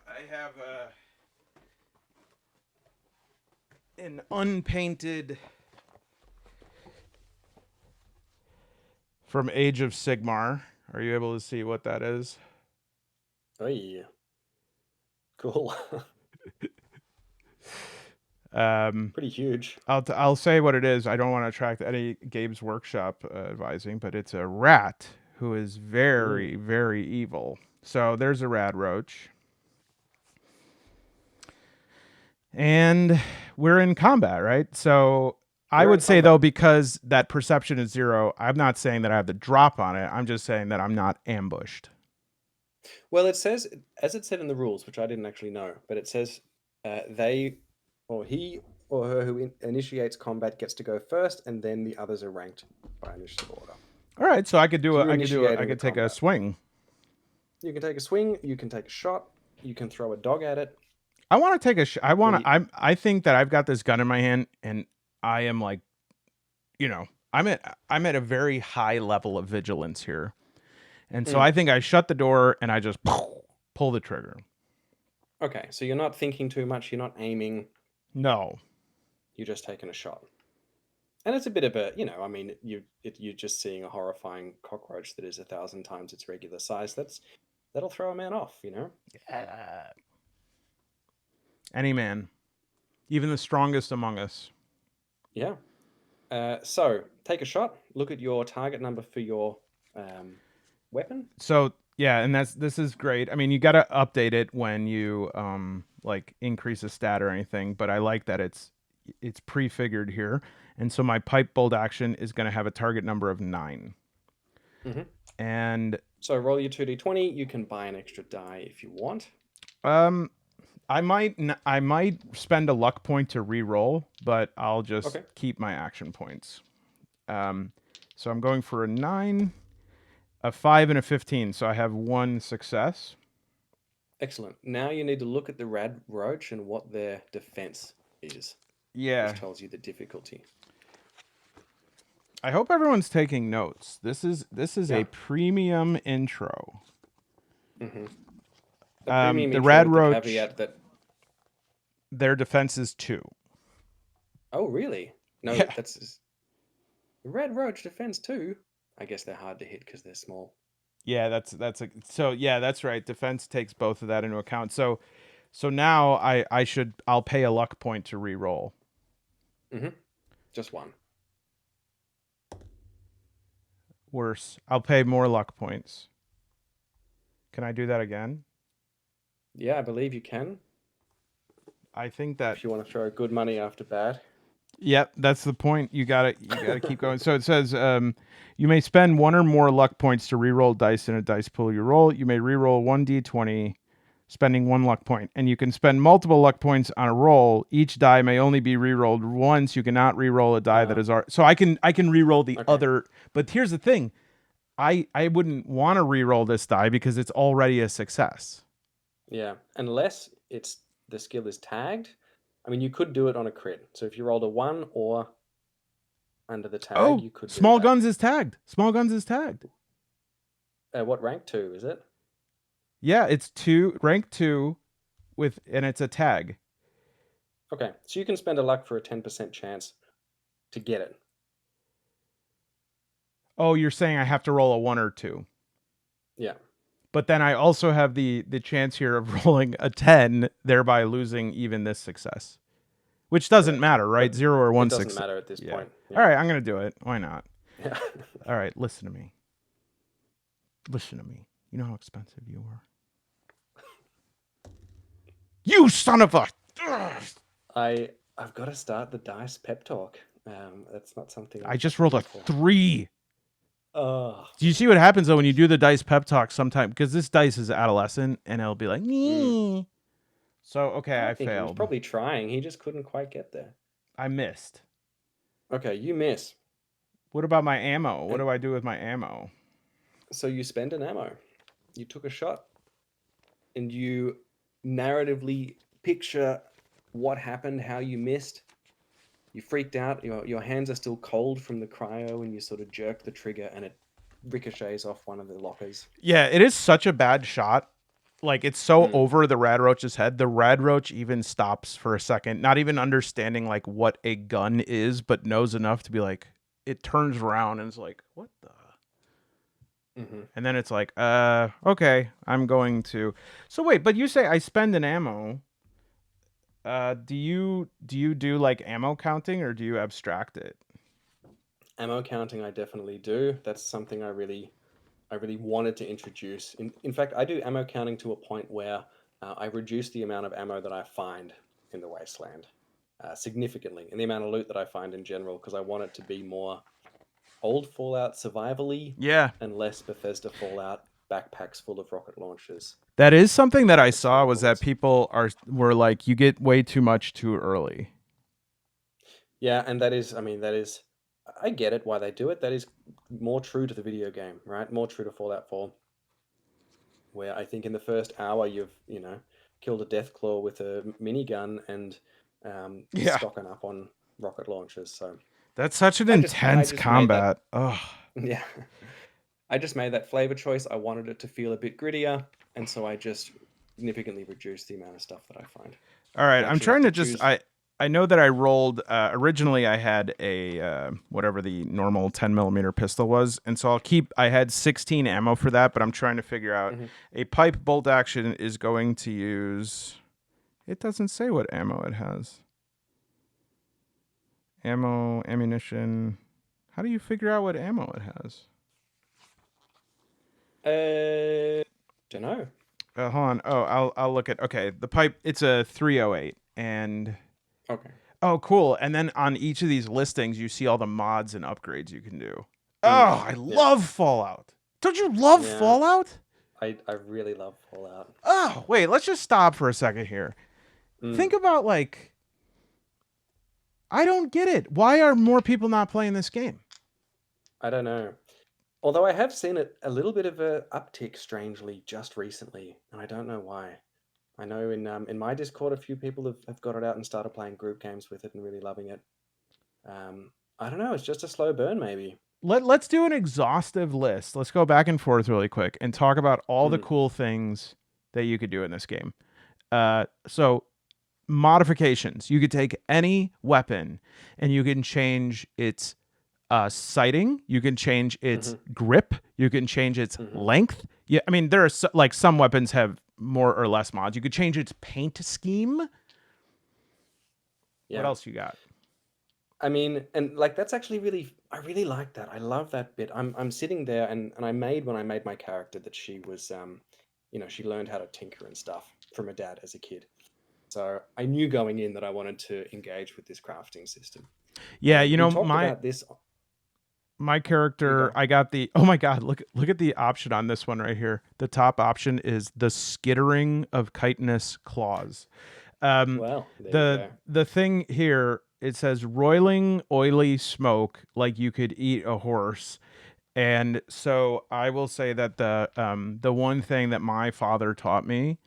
I have an unpainted from Age of Sigmar. Are you able to see what that is? Oh yeah, cool. Um, Pretty huge. I'll say what it is. I don't want to attract any Gabe's Workshop advising, but it's a rat who is Mm. very, very evil. So there's a Radroach. And we're in combat, right? So I We're in would say though, combat. because that perception is 0, I'm not saying that I have the drop on it. I'm just saying that I'm not ambushed. Well, it says, as it said in the rules, which I didn't actually know, but it says they or he or her who initiates combat gets to go first, and then the others are ranked by initiative order. All right, so So you're I initiating the could take a combat. swing. You can take a swing, you can take a shot, you can throw a dog at it. I want to take a I want The to I think that I've got this gun in my hand and I am like, you know, I'm at a very high level of vigilance here. And so mm, I think I shut the door and I just pull the trigger. okay, so you're not thinking too much, you're not aiming, No. you're just taking a shot. And it's a bit of a, I mean, you're just seeing a horrifying cockroach that is 1,000 times its regular size. That'll throw a man off. Any man, even the strongest among us. Yeah. So take a shot. Look at your target number for your weapon. So yeah, and this is great. I mean, you got to update it when you like increase a stat or anything, but I like that it's prefigured here. And so my pipe bolt action is going to have a target number of 9. Hmm. And So roll your 2d20. You can buy an extra die if you want. um I might spend a luck point to re-roll, but I'll just Okay. keep my action points. So I'm going for a 9, a 5 and a 15, so I have 1 success. Excellent. Now you need to look at the radroach and what their defense is, which Yeah. tells you the difficulty. I hope everyone's taking notes. This is Yeah. a premium intro. Hmm. A premium The intro Rad with the Roach, caveat that, their defense is 2. oh, really? No, Yeah. that's the radroach defense too. I guess they're hard to hit because they're small. Yeah, so yeah, that's right. Defense takes both of that into account. So now I'll pay a luck point to re-roll. Hmm. Just one. Worse, I'll pay more luck points. Can I do that again? Yeah, I believe you can. I think that If you want to throw good money after bad. yep, that's the point. You gotta keep going. So it says you may spend 1 or more luck points to re-roll dice in a dice pool you roll. You may re-roll 1d20, spending 1 luck point, and you can spend multiple luck points on a roll. Each die may only be re-rolled once. You cannot re-roll a die that is so I can re-roll the Okay. other. But here's the thing, I wouldn't want to re-roll this die because it's already a success. Yeah, unless it's the skill is tagged. I mean, you could do it on a crit. So if you rolled a 1 or under the tag, Oh, you could do small that. guns is tagged. Small guns is tagged. What rank 2 is it? Yeah, it's 2 rank 2 and it's a tag. Okay, so you can spend a luck for a 10% chance to get it. Oh, you're saying I have to roll a 1 or 2. Yeah. But then I also have the chance here of rolling a 10, thereby losing even this success. Which doesn't Correct. matter, right? But 0 or it 1 doesn't success. matter at this Yeah. point. All Yeah. right, I'm going to do it. Why not? Yeah. All right, listen to me. Listen to me. You know how expensive you are. You son of a Ugh! I've got to start the dice pep talk. That's not something I I'm just rolled a known for. 3. Oh. Do you see what happens though when you do the dice pep talk sometime? Because this dice is adolescent and it'll be like, Mm. nee. So, I okay, I don't think he was failed. probably trying. He just couldn't quite get there. I missed. Okay, you miss. What about my ammo? What And do I do with my ammo? so you spend an ammo. You took a shot and you narratively picture what happened, how you missed. You freaked out. Your hands are still cold from the cryo, and you sort of jerk the trigger, and it ricochets off one of the lockers. Yeah, it is such a bad shot. Like it's so Mm. over the radroach's head. The radroach even stops for a second, not even understanding like what a gun is, but knows enough to be like, it turns around and is like, what the? Hmm. And then it's like, okay, I'm going to. So wait, but you say I spend an ammo. Do you do like ammo counting or do you abstract it? Ammo counting, I definitely do. That's something I really wanted to introduce. In fact, I do ammo counting to a point where I reduce the amount of ammo that I find in the wasteland significantly, and the amount of loot that I find in general, because I want it to be more old Fallout survivally Yeah, and less Bethesda Fallout backpacks full of rocket launchers that is something that I type saw was that experiences. people were like, you get way too much too early. Yeah, and that is, I mean, that is, I get it why they do it. That is more true to the video game, right? More true to Fallout 4, where I think in the first hour you've killed a Deathclaw with a minigun and Yeah, stocking up on rocket launchers. So that's such an I intense just made that, combat. Ugh. yeah, I just made that flavor choice. I wanted it to feel a bit grittier, and so I just significantly reduced the amount of stuff that I find. All You right, I'm actually have trying to to just choose. I know that I rolled originally I had a whatever the normal 10 millimeter pistol was, and so I had 16 ammo for that, but I'm trying to figure out Mhm. a pipe bolt action is going to use. It doesn't say what ammo it has. ammo, ammunition. How do you figure out what ammo it has? Don't know. Hold on. Oh, I'll look at. Okay, the pipe. It's a 308, and Okay. oh, cool. And then on each of these listings, you see all the mods and upgrades you can do. Mm, Oh, I yeah. love Fallout. Don't you love Yeah. Fallout? I really love Fallout. Oh, wait. Let's just stop for a second here. Think Mm, about like, I don't get it. Why are more people not playing this game? I don't know. Although I have seen it a little bit of a uptick, strangely, just recently, and I don't know why. I know in my Discord, a few people have got it out and started playing group games with it and really loving it. I don't know. It's just a slow burn, maybe. Let's do an exhaustive list. Let's go back and forth really quick and talk about all the Mm, cool things that you could do in this game. So modifications. You could take any weapon and you can change its sighting. You can change its hmm grip. You can change its hmm length. Yeah, I mean there are like some weapons have more or less mods. You could change its paint scheme. What Yeah. else you got? I mean, and like that's actually really, I really like that. I love that bit. I'm sitting there and I made when I made my character that she was she learned how to tinker and stuff from her dad as a kid. So I knew going in that I wanted to engage with this crafting system. Yeah, And you we know talked my about this. my You character, go. I got the oh my god, look at the option on this one right here. The top option is the skittering of chitinous claws. Um, Well, there you the go. the thing here it says roiling oily smoke like you could eat a horse. And so I will say that the one thing that my father taught me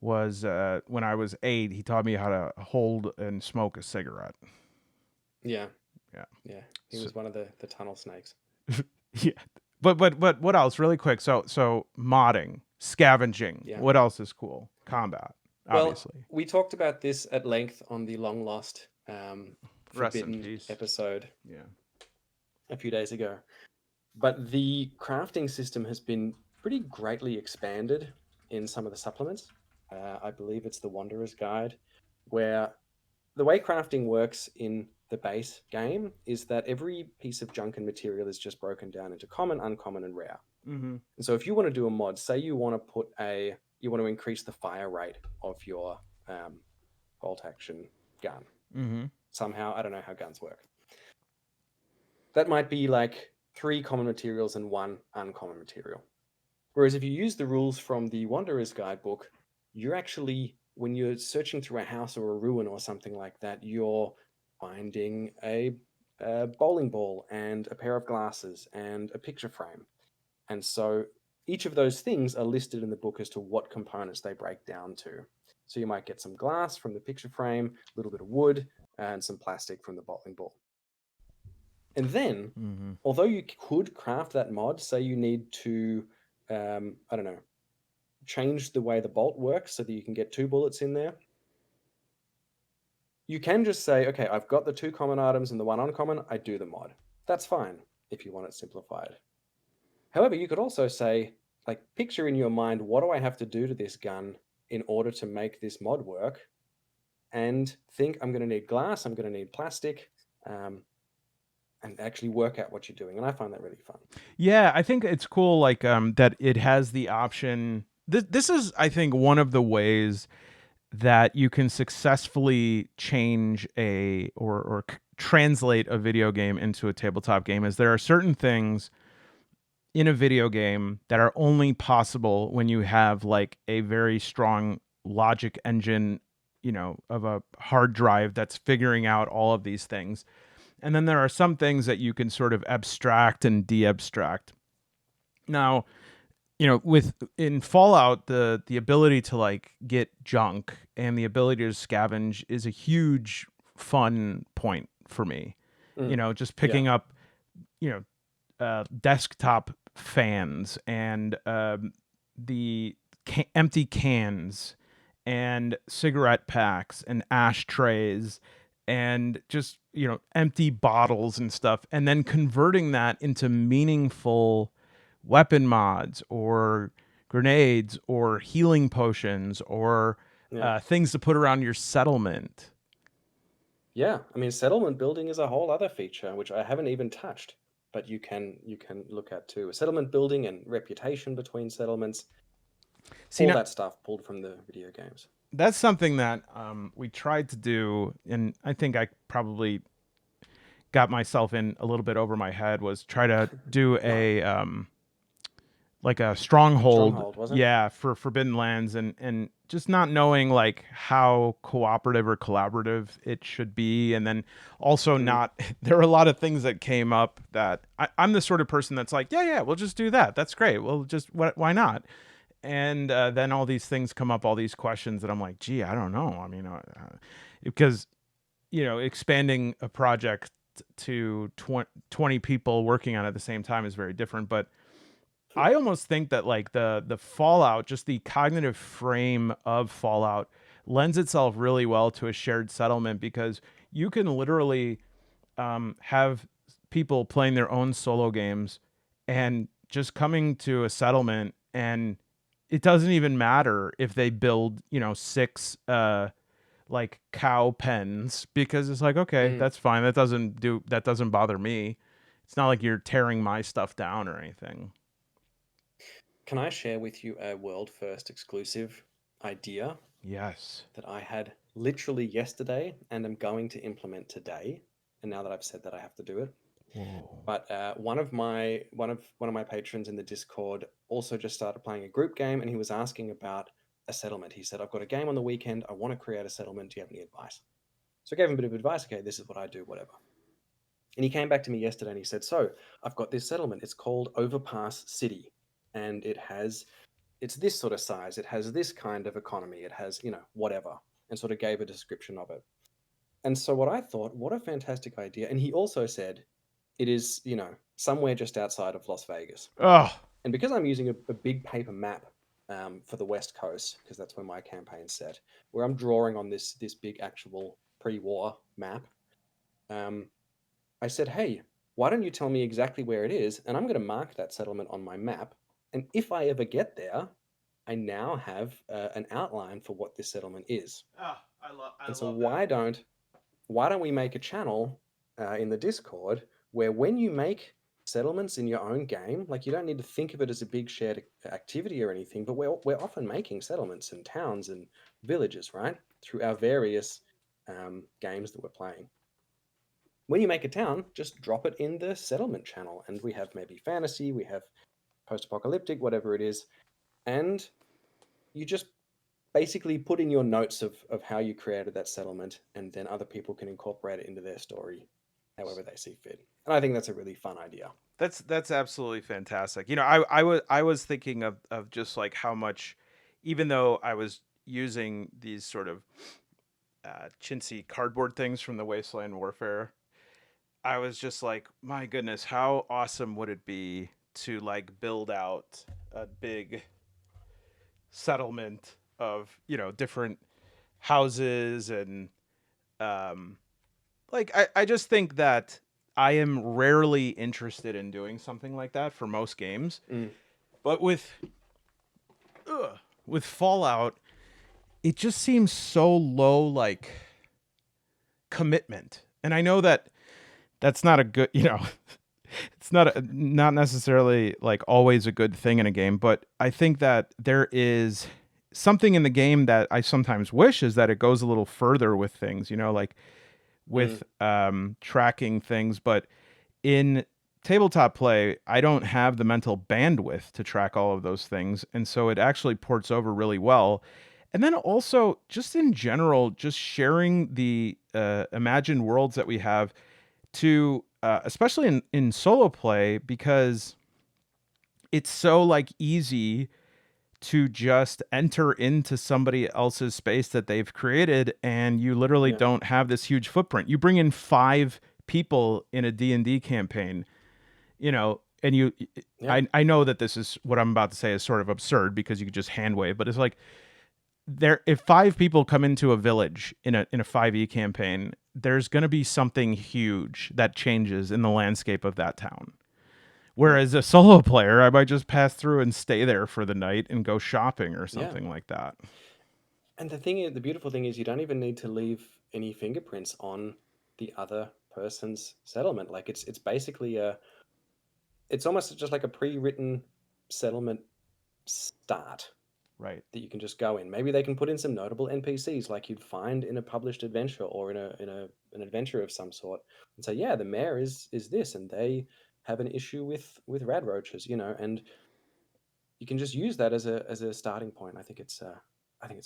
was when I was 8, he taught me how to hold and smoke a cigarette. Yeah, Yeah. yeah. He So, was one of the tunnel snakes. yeah. But what else? Really quick. So modding, scavenging. Yeah. What else is cool? Combat, Well, obviously. we talked about this at length on the long lost Rest in forbidden peace. episode Yeah. a few days ago. But the crafting system has been pretty greatly expanded in some of the supplements. I believe it's the Wanderer's Guide, where the way crafting works in the base game is that every piece of junk and material is just broken down into common, uncommon, and rare. Mm-hmm. And so if you want to do a mod, say you want to increase the fire rate of your um, bolt action gun. Mm-hmm. Somehow, I don't know how guns work. That might be like 3 common materials and 1 uncommon material. Whereas if you use the rules from the Wanderer's Guidebook, you're actually, when you're searching through a house or a ruin or something like that, you're finding a bowling ball and a pair of glasses and a picture frame. And so each of those things are listed in the book as to what components they break down to. So you might get some glass from the picture frame, a little bit of wood, and some plastic from the bowling ball. And then, Mm-hmm. although you could craft that mod, say you need to, I don't know, change the way the bolt works so that you can get 2 bullets in there, you can just say, okay, I've got the 2 common items and the 1 uncommon, I do the mod. That's fine if you want it simplified. However, you could also say, like, picture in your mind, what do I have to do to this gun in order to make this mod work? And think, I'm going to need glass, I'm going to need plastic, um, and actually work out what you're doing. And I find that really fun. Yeah, I think it's cool like that it has the option. This is I think one of the ways that you can successfully change a or translate a video game into a tabletop game is there are certain things in a video game that are only possible when you have like a very strong logic engine, of a hard drive that's figuring out all of these things. And then there are some things that you can sort of abstract and de-abstract. Now, with in Fallout, the ability to like get junk and the ability to scavenge is a huge fun point for me. Mm, Just yeah, picking up, you know, desktop fans and the empty cans and cigarette packs and ashtrays and just empty bottles and stuff, and then converting that into meaningful weapon mods or grenades or healing potions or yeah. things to put around your settlement. Yeah, I mean, settlement building is a whole other feature which I haven't even touched, but you can look at too. Settlement building and reputation between settlements, See, all now that stuff pulled from the video games. that's something that we tried to do, and I think I probably got myself in a little bit over my head, was try to do No, like a stronghold, Stronghold, was it? yeah, for Forbidden Lands, and just not knowing like how cooperative or collaborative it should be, and then also Mm, not there are a lot of things that came up that I'm the sort of person that's like, yeah, we'll just do that, that's great, well, just why not? And then all these things come up, all these questions that I'm like, gee, I don't know, I mean, because expanding a project to 20 people working on it at the same time is very different. But I almost think that like the Fallout, just the cognitive frame of Fallout, lends itself really well to a shared settlement, because you can literally have people playing their own solo games and just coming to a settlement, and it doesn't even matter if they build six like cow pens, because it's like, okay, mm. that's fine, that doesn't bother me. It's not like you're tearing my stuff down or anything. Can I share with you a world first exclusive idea Yes. that I had literally yesterday and am going to implement today? And now that I've said that, I have to do it. Whoa. But one of my patrons in the Discord also just started playing a group game, and he was asking about a settlement. He said, "I've got a game on the weekend. I want to create a settlement. Do you have any advice?" So I gave him a bit of advice. Okay, this is what I do, whatever. And he came back to me yesterday and he said, "So I've got this settlement. It's called Overpass City, and it's this sort of size. It has this kind of economy. It has whatever." And sort of gave a description of it. And so what I thought, what a fantastic idea. And he also said it is, somewhere just outside of Las Vegas. Oh. And because I'm using a big paper map for the West Coast, because that's where my campaign's set, where I'm drawing on this big actual pre-war map, um, I said, "Hey, why don't you tell me exactly where it is, and I'm going to mark that settlement on my map. And if I ever get there, I now have an outline for what this settlement is." Oh, I And so love that. why don't we make a channel in the Discord where when you make settlements in your own game, like you don't need to think of it as a big shared activity or anything, but we're often making settlements and towns and villages, right? Through our various games that we're playing. When you make a town, just drop it in the settlement channel, and we have maybe fantasy, we have post-apocalyptic, whatever it is, and you just basically put in your notes of how you created that settlement, and then other people can incorporate it into their story however they see fit. And I think that's a really fun idea. That's absolutely fantastic. I was thinking of just like how much, even though I was using these sort of chintzy cardboard things from the Wasteland Warfare, I was just like, my goodness, how awesome would it be to like build out a big settlement of different houses, and um like I just think that I am rarely interested in doing something like that for most games, Mm, but with Fallout, it just seems so low, like, commitment. And I know that that's not a good, it's not necessarily like always a good thing in a game, but I think that there is something in the game that I sometimes wish is that it goes a little further with things, like mm, with tracking things. But in tabletop play, I don't have the mental bandwidth to track all of those things, and so it actually ports over really well. And then also, just in general, just sharing the imagined worlds that we have to, especially in solo play, because it's so like easy to just enter into somebody else's space that they've created, and you literally yeah, don't have this huge footprint. You bring in 5 people in a D&D campaign, and yeah, I know that this is what I'm about to say is sort of absurd because you could just hand wave, but it's like, there if 5 people come into a village in a 5e campaign, there's going to be something huge that changes in the landscape of that town. yeah, Whereas a solo player, I might just pass through and stay there for the night and go shopping or yeah. something like that. And the beautiful thing is, you don't even need to leave any fingerprints on the other person's settlement. Like it's basically it's almost just like a pre-written settlement start Right. that you can just go in. Maybe they can put in some notable NPCs like you'd find in a published adventure or an adventure of some sort, and say, yeah, the mayor is this, and they have an issue with radroaches, and you can just use that as a starting point. I think it's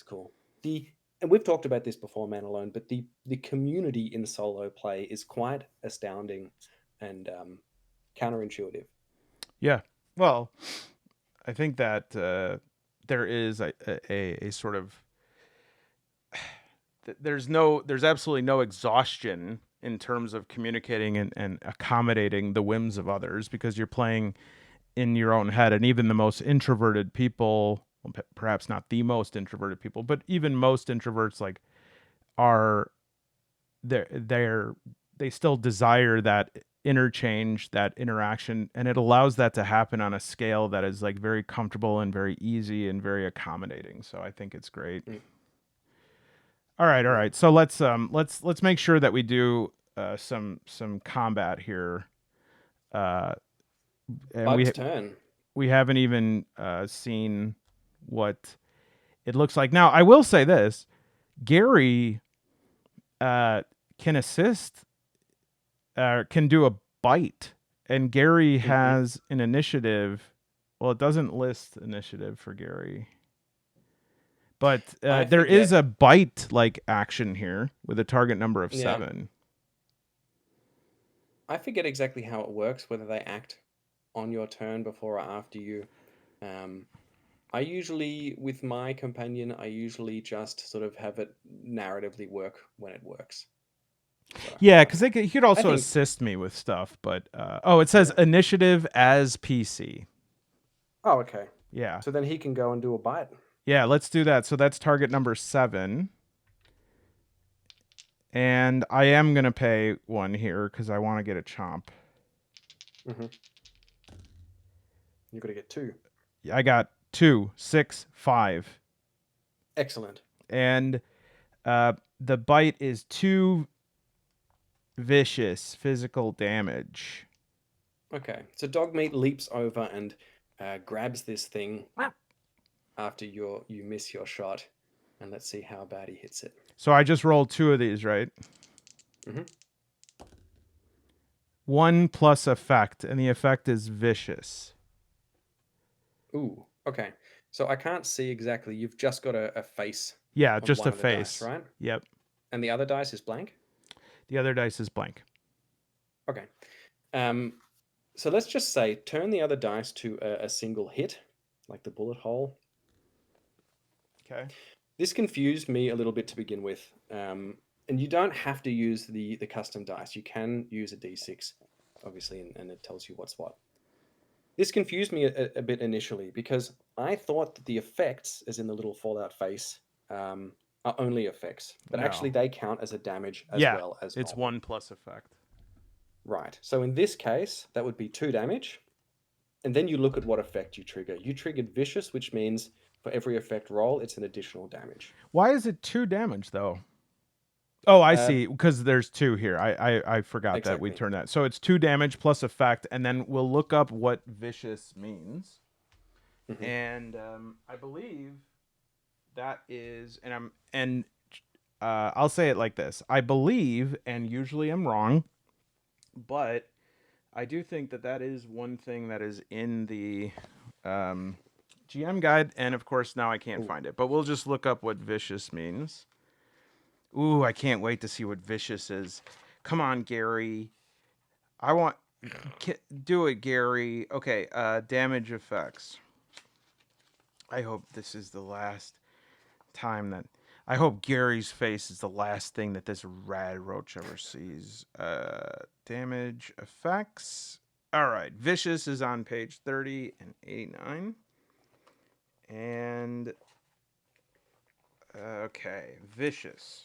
cool. The And we've talked about this before, Man Alone, but the community in solo play is quite astounding and counterintuitive. Yeah. Well, I think that there is a sort of there's absolutely no exhaustion in terms of communicating and accommodating the whims of others because you're playing in your own head, and even the most introverted people, well, perhaps not the most introverted people, but even most introverts like are they're they still desire that interchange, that interaction, and it allows that to happen on a scale that is like very comfortable and very easy and very accommodating. So I think it's great. Mm, All yeah. right. So let's make sure that we do some combat here. Uh, and Bug's turn. we haven't even seen what it looks like. Now, I will say this: Gary uh, can assist, can do a bite, and Gary Hmm. has an initiative. Well, it doesn't list initiative for Gary, but I there is forget. a bite like action here with a target number of Yeah, 7. I forget exactly how it works. Whether they act on your turn before or after you. Um, I usually, with my companion, I usually just sort of have it narratively work when it works. So Yeah, because he could I also think, assist me with stuff, but oh, it says yeah. initiative as PC. Oh, okay. Yeah, So then he can go and do a bite. yeah, let's do that. So that's target number 7, and I am gonna pay 1 here because I want to get a chomp. Hmm. You've got to get two. I got 2, 6, 5, Excellent. and the bite is 2 vicious physical damage. Okay. So Dogmeat leaps over and grabs this thing after you miss your shot, and let's see how bad he hits it. So I just rolled 2 of these, right? Hmm. 1 plus effect, and the effect is vicious. Ooh. Okay. So I can't see exactly. You've just got a face Yeah, on just one a of the dice, face. right? Yep. And the other dice is blank. The other dice is blank. Okay. Um, so let's just say turn the other dice to a single hit, like the bullet hole. Okay. This confused me a little bit to begin with. And you don't have to use the custom dice. You can use a d6, obviously, and it tells you what's what. This confused me a bit initially because I thought that the effects, as in the little Fallout face, are only effects, but actually No. they count as a damage as Yeah, well as it's normal. 1 plus effect. Right. So in this case, that would be 2 damage. And then you look at what effect you trigger. You triggered vicious, which means for every effect roll, it's an additional damage. Why is it 2 damage though? Oh, I Uh, see. Because there's 2 here. I forgot that we exactly. turned that. So it's 2 damage plus effect, and then we'll look up what vicious means. Hmm. And I believe that is, and I'll say it like this: I believe, and usually I'm wrong, but I do think that that is one thing that is in the um, GM guide, and of course now I can't Ooh. find it. But we'll just look up what vicious means. Ooh, I can't wait to see what vicious is. Come on, Gary. I want do it, Gary. Okay, damage effects. I hope this is the last time that I hope Gary's face is the last thing that this rad roach ever sees. Damage effects. All right, vicious is on page 30 and 89. And okay, vicious.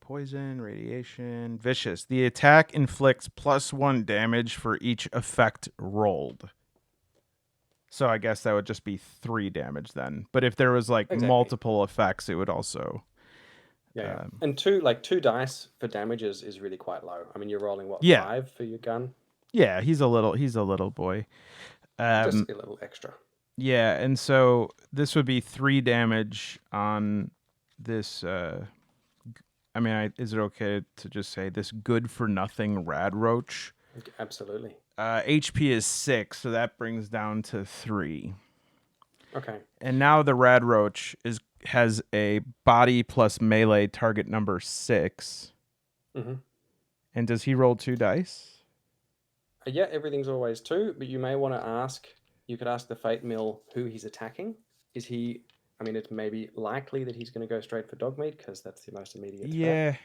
Poison, radiation, vicious. The attack inflicts +1 damage for each effect rolled. So I guess that would just be 3 damage then. But if there was like Exactly. multiple effects, it would also. Yeah, yeah. Um, And two dice for damage is really quite low. I mean, you're rolling what, yeah, 5 for your gun? yeah. He's a little boy. Just Um, a little extra. yeah, and so this would be 3 damage on this. I mean, is it okay to just say this good for nothing radroach? Absolutely. HP is 6, so that brings down to 3. Okay. And now the radroach has a body plus melee target number 6. Hmm. And does he roll 2 dice? Yeah, everything's always 2, but you may want to ask. You could ask the Fate Mill who he's attacking. Is he? I mean, it's maybe likely that he's going to go straight for Dogmeat because that's the most immediate threat.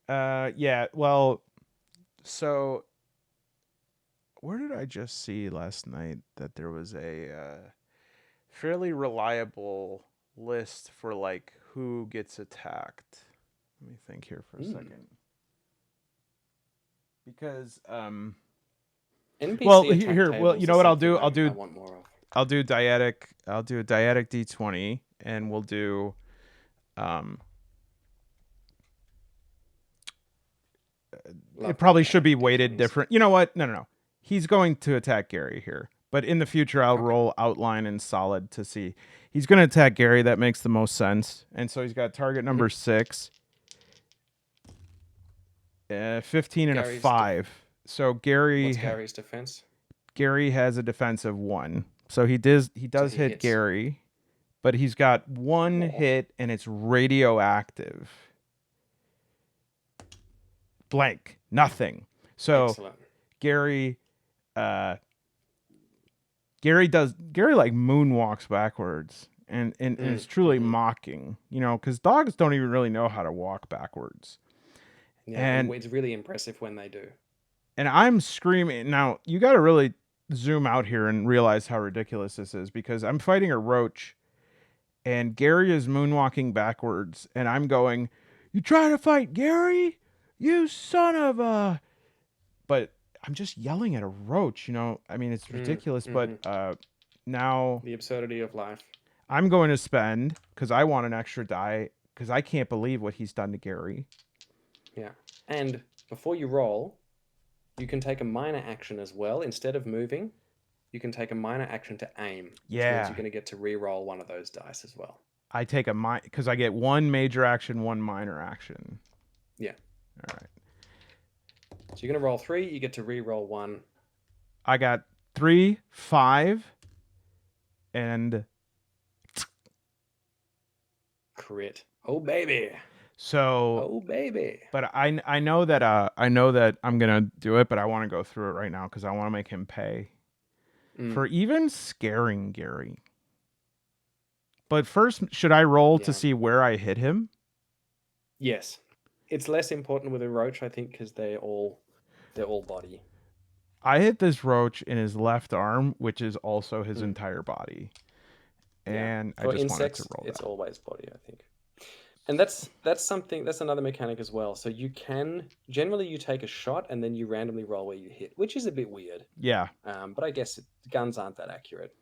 Yeah. Yeah. Well, so where did I just see last night that there was a fairly reliable list for like who gets attacked? Let me think here for a Hmm. second. Because well, NPC attack here, well, you tables know is what I'll something do? I want more of. I'll do dyadic. I'll do a dyadic d20, and we'll do um. It Love the probably should be dyadic weighted d20s. different. You know what? No, no, no. He's going to attack Gary here, but in the future, I'll Okay. roll outline and solid to see. He's going to attack Gary. That makes the most sense. And so he's got target Hmm. number 6, 15, and a Gary's def- 5. So what's Gary's defense? Gary has a defense of 1. So he does So he hit hits. Gary, but he's got 1 Oh, hit and it's radioactive. Blank. Nothing. So excellent. Gary uh Gary like moonwalks backwards and Mm, it's truly hmm. mocking, because dogs don't even really know how to walk backwards. Yeah, and And it's really impressive when they do. and I'm screaming. Now, you got to really zoom out here and realize how ridiculous this is because I'm fighting a roach and Gary is moonwalking backwards and I'm going, "You trying to fight Gary? You son of a." But I'm just yelling at a roach. I mean, it's Mm, ridiculous, but hmm. now The absurdity of life. I'm going to spend cuz I want an extra die cuz I can't believe what he's done to Gary. Yeah. And before you roll, you can take a minor action as well. Instead of moving, you can take a minor action to aim, which means you're Yeah. going to get to re-roll one of those dice as well. I take a cuz I get one major action, one minor action. Yeah. All right. So you're going to roll 3, you get to re-roll 1. I got 3, 5, and Crit. Oh, baby. so. Oh, baby. But I know that I'm gonna do it, but I want to go through it right now because I want to make him pay Mm, for even scaring Gary. But first, should I roll to yeah. see where I hit him? Yes. It's less important with a roach, I think, because they're all body. I hit this roach in his left arm, which is also his Mm, entire body, yeah. and I For just wanted to insects, roll it's that. always body, I think. And that's another mechanic as well. So you can generally you take a shot and then you randomly roll where you hit, which is a bit weird. Yeah, But I guess guns aren't that accurate.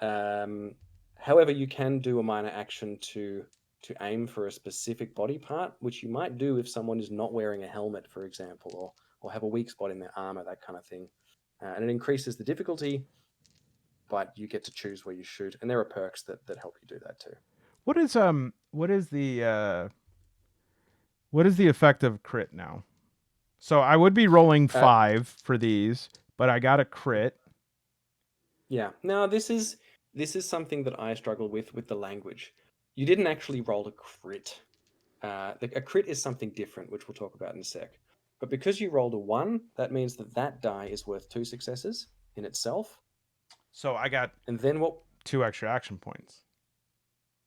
Um, However, you can do a minor action to aim for a specific body part, which you might do if someone is not wearing a helmet, for example, or have a weak spot in their armor, that kind of thing. And it increases the difficulty, but you get to choose where you shoot, and there are perks that help you do that too. what is the effect of crit now? So I would be rolling Uh, 5 for these, but I got a crit. Yeah. Now this is something that I struggle with the language. You didn't actually roll a crit. A crit is something different, which we'll talk about in a sec. But because you rolled a 1, that means that die is worth 2 successes in itself. So I got And then what? 2 extra action points.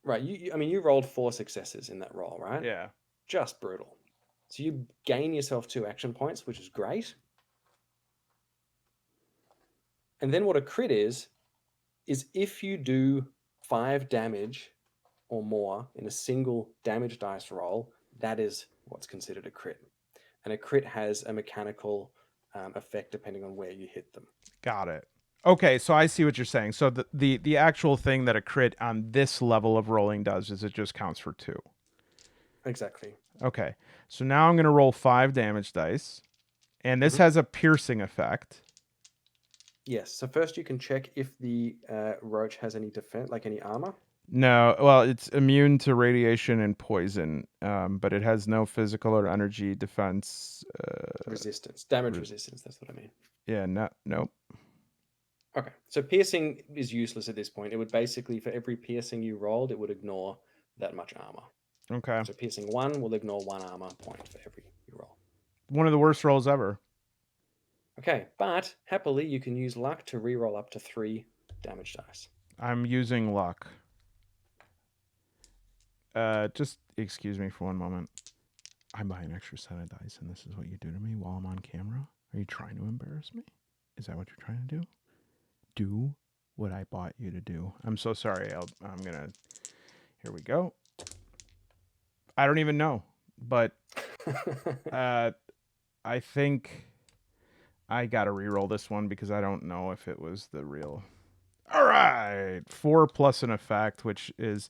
Right. I mean, you rolled 4 successes in that roll, right? Yeah. Just brutal. So you gain yourself 2 action points, which is great. And then what a crit is if you do 5 damage or more in a single damage dice roll, that is what's considered a crit. And a crit has a mechanical effect depending on where you hit them. Got it. Okay, so I see what you're saying. So the actual thing that a crit on this level of rolling does is it just counts for 2. Exactly. Okay. So now I'm going to roll 5 damage dice, and this Hmm. has a piercing effect. Yes. So first you can check if the roach has any defense, like any armor. No, well, it's immune to radiation and poison, but it has no physical or energy defense. Resistance, damage Res- resistance. That's what I mean. yeah, no, nope. Okay. So piercing is useless at this point. It would basically, for every piercing you rolled, it would ignore that much armor. Okay. So piercing 1 will ignore 1 armor point for every you roll. One of the worst rolls ever. Okay, but happily you can use luck to reroll up to 3 damage dice. I'm using luck. Just excuse me for one moment. I buy an extra set of dice, and this is what you do to me while I'm on camera? Are you trying to embarrass me? Is that what you're trying to do? Do what I bought you to do. I'm so sorry. I'm gonna. Here we go. I don't even know, but uh, I think I gotta re-roll this one because I don't know if it was the real. All right, 4 plus an effect, which is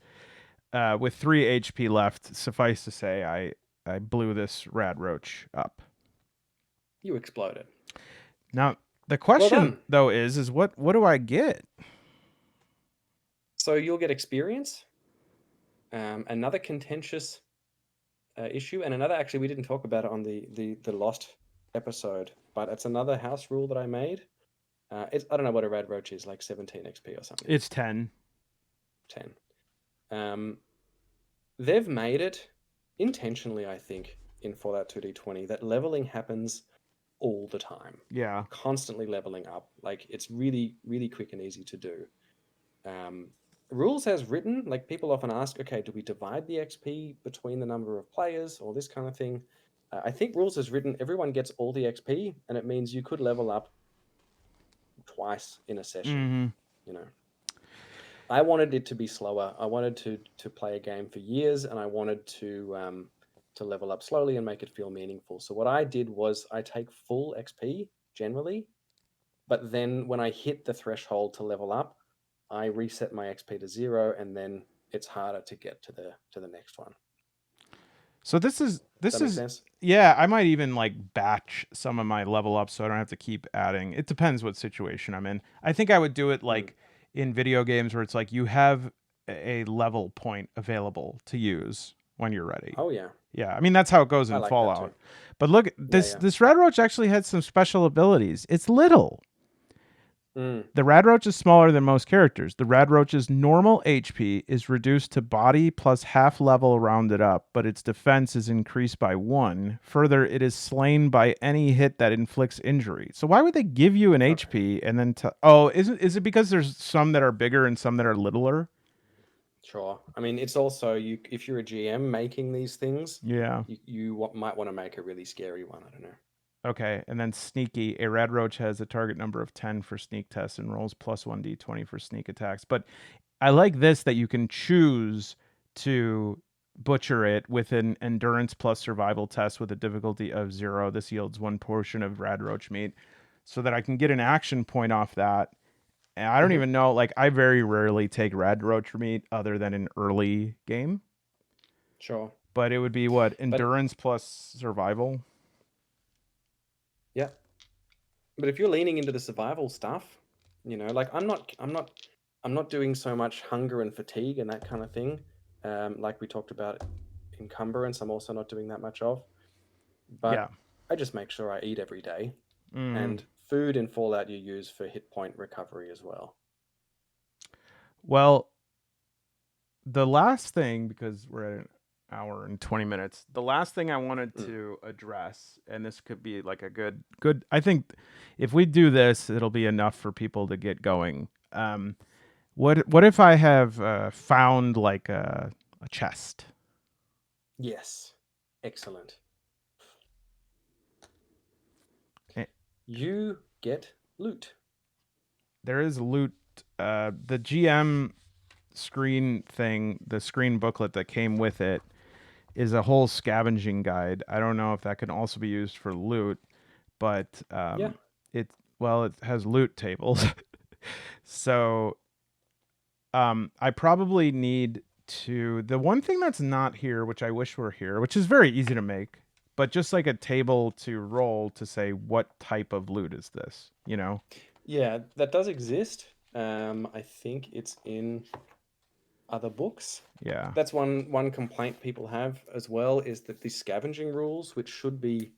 with 3 HP left. Suffice to say, I blew this radroach up. You exploded. Now the Well question done. though is what do I get? So you'll get experience. Another contentious issue, and another, actually we didn't talk about it on the lost episode, but it's another house rule that I made. It's, I don't know what a rad roach is, like 17 XP or something. It's 10. 10. Um, they've made it intentionally, I think, in Fallout 2D20 that leveling happens all the time, Yeah. constantly leveling up. Like it's really, really quick and easy to do. Um, rules as written, like people often ask, okay, do we divide the XP between the number of players or this kind of thing? I think rules as written, everyone gets all the XP, and it means you could level up twice in a session. Mm-hmm. You know, I wanted it to be slower. I wanted to play a game for years, and I wanted to level up slowly and make it feel meaningful. So what I did was I take full XP generally, but then when I hit the threshold to level up, I reset my XP to 0, and then it's harder to get to the next one. So Does this that make is sense? yeah, I might even like batch some of my level up so I don't have to keep adding. It depends what situation I'm in. I think I would do it Mm. like in video games where it's like you have a level point available to use when you're ready. Oh yeah, Yeah, I mean that's how it goes I in like that too. Fallout. But look, Yeah, this yeah. this Red Roach actually had some special abilities. It's little. Mm. The Radroach is smaller than most characters. The Radroach's normal HP is reduced to body plus half level rounded up, but its defense is increased by 1. Further, it is slain by any hit that inflicts injury. So why would they give you an Okay, HP and then oh, is it because there's some that are bigger and some that are littler? sure. I mean, it's also, you if you're a GM making these things, Yeah. you might want to make a really scary one. I don't know. Okay, and then sneaky. A Radroach has a target number of 10 for sneak tests and rolls plus 1d20 for sneak attacks. But I like this that you can choose to butcher it with an endurance plus survival test with a difficulty of 0. This yields 1 portion of radroach meat, so that I can get an action point off that. And I don't Hmm. even know, like I very rarely take radroach meat other than an early game, Sure. but it would be what But endurance plus survival. yeah, but if you're leaning into the survival stuff, like I'm not doing so much hunger and fatigue and that kind of thing. Like we talked about encumbrance, I'm also not doing that much of. Yeah. But I just make sure I eat every day, Mm. and food in Fallout you use for hit point recovery as well. Well, the last thing, because we're at an hour and 20 minutes, the last thing I wanted Mm. to address, and this could be like a good, I think if we do this, it'll be enough for people to get going. What if I have found like a chest? Yes, excellent. Eh, You get loot. There is loot. The GM screen thing, the screen booklet that came with it, is a whole scavenging guide. I don't know if that can also be used for loot, but Yeah. it well, it has loot tables. So I probably need to, the one thing that's not here, which I wish were here, which is very easy to make, but just like a table to roll to say what type of loot is this, you know? Yeah, that does exist. I think it's in other books. Yeah. That's one complaint people have as well, is that the scavenging rules, which should be,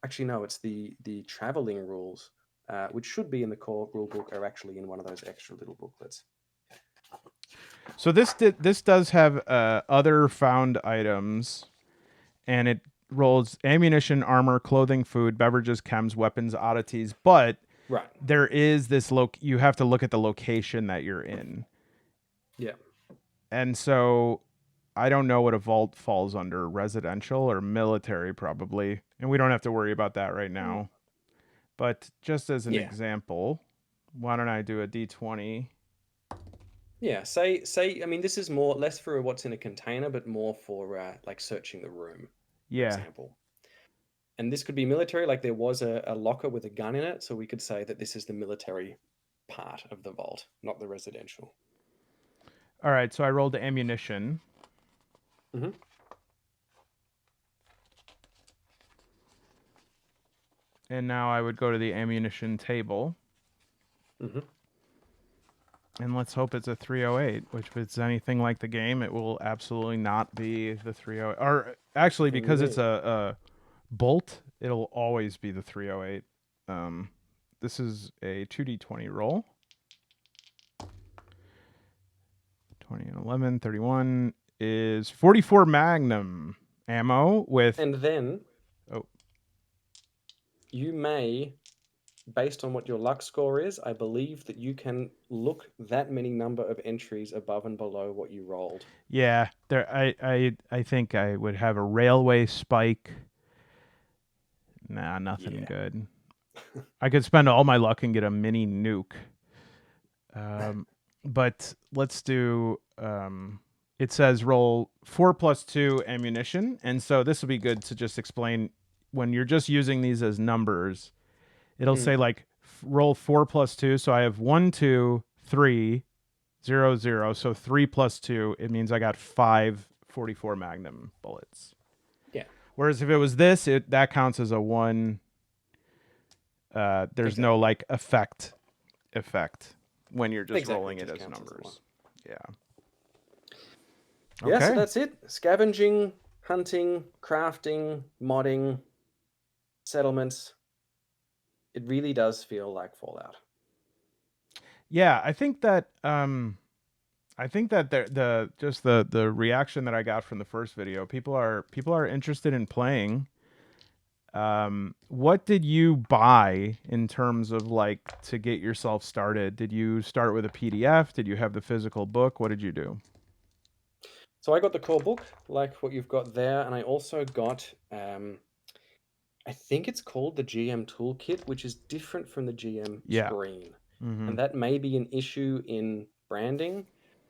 actually no, it's the traveling rules, which should be in the core rule book, are actually in one of those extra little booklets. So this does have other found items, and it rolls ammunition, armor, clothing, food, beverages, chems, weapons, oddities, but Right. there is this you have to look at the location that you're in. Yeah. And so I don't know what a vault falls under, residential or military probably. And we don't have to worry about that right Mm. now. But just as an Yeah. example, why don't I do a d20? Yeah. Say. I mean, this is more less for what's in a container, but more for like searching the room, for Yeah. example. And this could be military, like there was a locker with a gun in it, so we could say that this is the military part of the vault, not the residential. All right, so I rolled ammunition. Hmm. And now I would go to the ammunition table. Hmm. And let's hope it's a 308, which if it's anything like the game, it will absolutely not be the 308. Or actually, because it's Indeed. a bolt, it'll always be the 308. This is a 2d20 roll. 20 and 11, 31 is 44 Magnum ammo with. And then Oh, you may, based on what your luck score is, I believe that you can look that many number of entries above and below what you rolled. yeah. There, I think I would have a railway spike. Nah, nothing Yeah. good. I could spend all my luck and get a mini nuke. But let's do. It says roll 4+2 ammunition, and so this will be good to just explain when you're just using these as numbers. It'll say Mm. like roll 4+2. So I have 1, 2, 3, 0, 0. So 3+2, it means I got 5 44 Magnum bullets. Yeah. Whereas if it was this, that counts as a 1. There's no Exactly. like effect when you're just Exactly. rolling It it just as counts as the one. numbers. Yeah. Yeah, so Okay. that's it. Scavenging, hunting, crafting, modding, settlements. It really does feel like Fallout. Yeah, I think that the just the reaction that I got from the first video, people are interested in playing. What did you buy in terms of like to get yourself started? Did you start with a PDF? Did you have the physical book? What did you do? So I got the core book, like what you've got there, and I also got, I think it's called the GM Toolkit, which is different from the GM Yeah. screen. Mm-hmm. And that may be an issue in branding,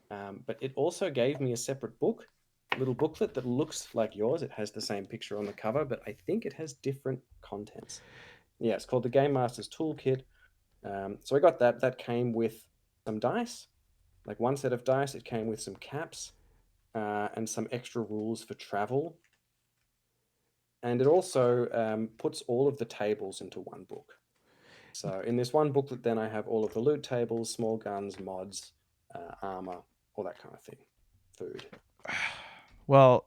but it also gave me a separate book, a little booklet that looks like yours. It has the same picture on the cover, but I think it has different contents. Yeah, it's called the Game Master's Toolkit. So I got that. That came with some dice, like one set of dice. It came with some caps and some extra rules for travel. And it also puts all of the tables into one book. So in this one booklet, then I have all of the loot tables, small guns, mods, armor, all that kind of thing, food. Well,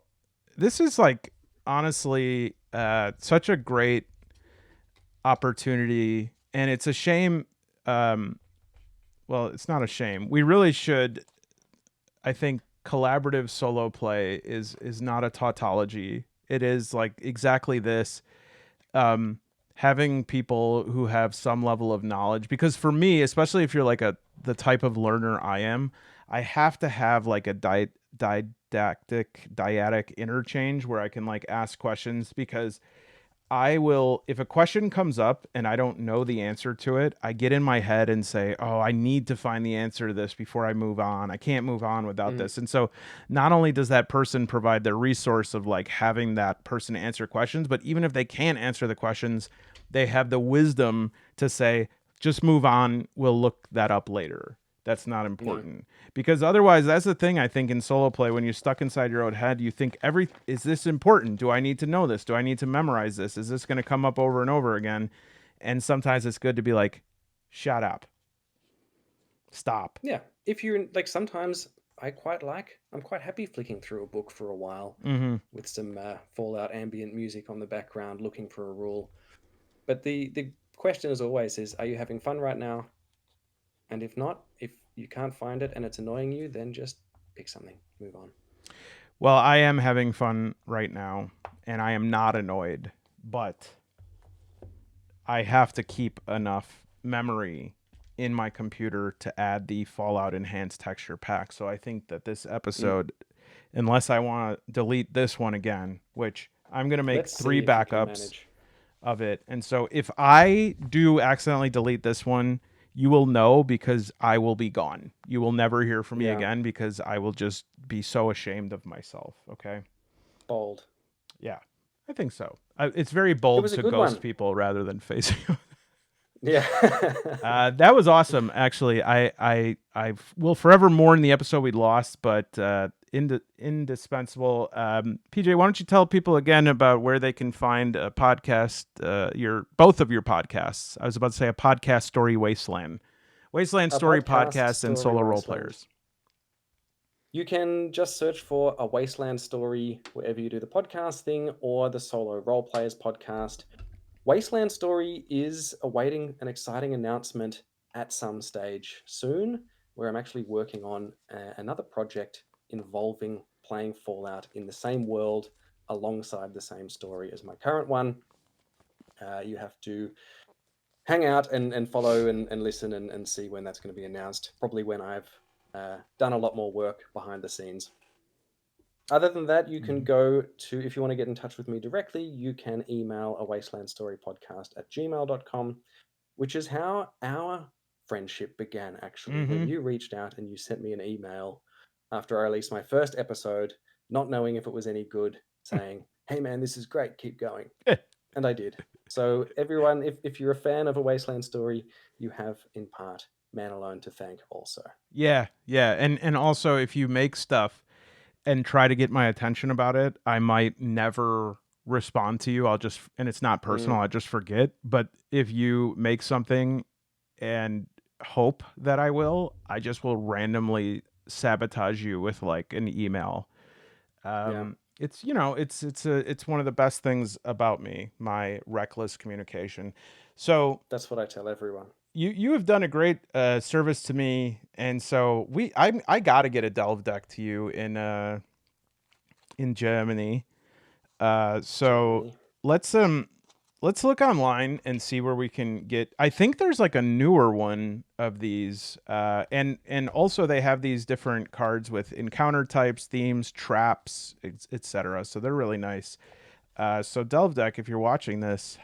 this is like honestly such a great opportunity, and it's a shame. Um, well, it's not a shame. We really should. I think collaborative solo play is not a tautology. It is like exactly this. Um, Having people who have some level of knowledge, because for me, especially if you're like the type of learner I am, I have to have like a didactic dyadic interchange where I can like ask questions, because I will, if a question comes up and I don't know the answer to it, I get in my head and say, oh, I need to find the answer to this before I move on. I can't move on without Mm, this. And so not only does that person provide the resource of like having that person answer questions, but even if they can't answer the questions, they have the wisdom to say, just move on. We'll look that up later. That's not No. important. Because otherwise, that's the thing I think in solo play, when you're stuck inside your own head, you think, is this important? Do I need to know this? Do I need to memorize this? Is this going to come up over and over again? And sometimes it's good to be like, shut up. Stop. Yeah. If you're like, sometimes I'm quite happy flicking through a book for a while Mm-hmm. with some Fallout ambient music on the background, looking for a rule. But the question as always is, are you having fun right now? And if not, if you can't find it and it's annoying you, then just pick something, move on. Well, I am having fun right now, and I am not annoyed, but I have to keep enough memory in my computer to add the Fallout Enhanced Texture Pack. So I think that this Mm. episode, unless I want to delete this one again, which I'm going to make Let's 3 see if you can backups manage. of it. And so if I do accidentally delete this one, you will know, because I will be gone. You will never hear from me Yeah, again, because I will just be so ashamed of myself. Okay. bold. Yeah, I think so. It's very It bold was a to good ghost one. people rather than face you. Yeah. That was awesome. Actually, I will forever mourn the episode we lost, but indispensable. PJ, why don't you tell people again about where they can find a podcast? Both of your podcasts. I was about to say a podcast story, Wasteland A Story podcast Podcast, and story Solo Role wasteland. Players. You can just search for A Wasteland Story wherever you do the podcast thing, or the Solo Role Players podcast. Wasteland Story is awaiting an exciting announcement at some stage soon, where I'm actually working on another project involving playing Fallout in the same world alongside the same story as my current one. You have to hang out and follow and listen and see when that's going to be announced. Probably when I've done a lot more work behind the scenes. Other than that, you can Mhm. go to, if you want to get in touch with me directly, you can email a wastelandstorypodcast@gmail.com, which is how our friendship began, actually, when Mhm. you reached out and you sent me an email after I released my first episode, not knowing if it was any good, saying, "Hey man, this is great, keep going." And I did. So, everyone, if you're a fan of A Wasteland Story, you have, in part, Man Alone to thank also. Yeah, yeah, and also if you make stuff and try to get my attention about it, I might never respond to you. And it's not personal, Mm, I just forget. But if you make something and hope that I just will randomly sabotage you with like an email. yeah, It's one of the best things about me, my reckless communication. So that's what I tell everyone. you have done a great service to me, and so I got to get a delve deck to you in Germany. So Germany. let's let's look online and see where we can get. I think there's like a newer one of these, and also they have these different cards with encounter types, themes, traps, etc. So they're really nice. So delve deck, if you're watching this,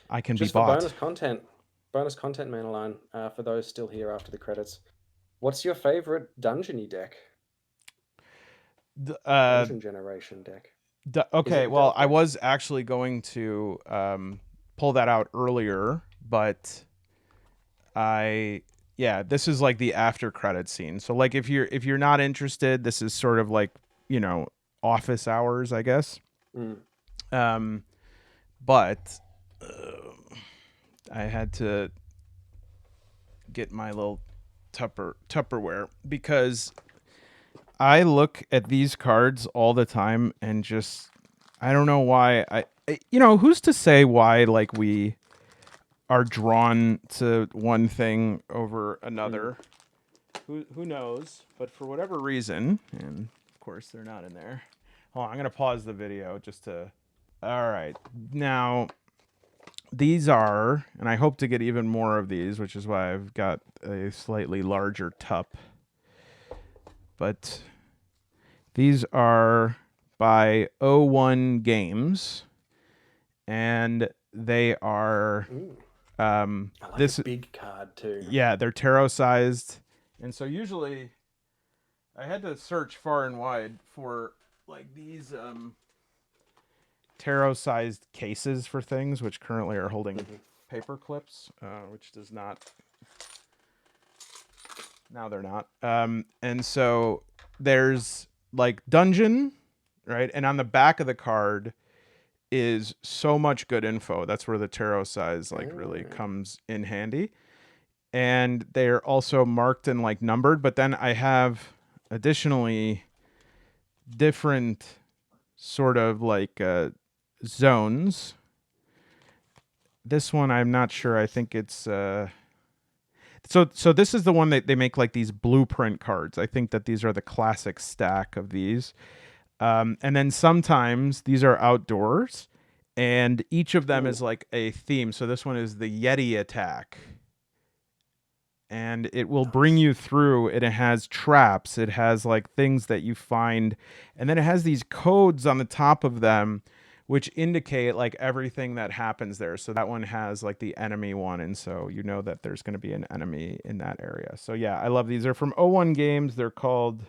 I can be Just for bought. bonus content, Maniline, for those still here after the credits. What's your favorite dungeony deck? D- uh, Dungeon generation deck? Is okay, it a well, delve I deck? was actually going to pull that out earlier, but I yeah, this is like the after credit scene. So like if you're not interested, this is sort of like, you know, office hours, I guess. Mm. Um but I had to get my little Tupperware because I look at these cards all the time and just I don't know why who's to say why like we are drawn to one thing over Mm. another. Who knows? But for whatever reason, and of course they're not in there. Hold on, I'm gonna pause the video just to. All right, now these are, and I hope to get even more of these, which is why I've got a slightly larger tup. But these are by O1 Games, and they are Mm. I like a this. big card too. Yeah, they're tarot sized, and so usually I had to search far and wide for like these tarot sized cases for things, which currently are holding Hmm. paper clips, which does not. Now they're not. And so there's like dungeon, right? And on the back of the card is so much good info. That's where the tarot size like really Ah, comes in handy. And they're also marked and like numbered. But then I have additionally different sort of like zones. This one I'm not sure. I think it's so this is the one that they make like these blueprint cards. I think that these are the classic stack of these. And then sometimes these are outdoors, and each of them ooh, is like a theme. So this one is the Yeti attack, and it will bring nice. you through. And it has traps. It has like things that you find, and then it has these codes on the top of them, which indicate like everything that happens there. So that one has like the enemy one, and so you know that there's going to be an enemy in that area. So yeah, I love these. They're from O1 Games. They're called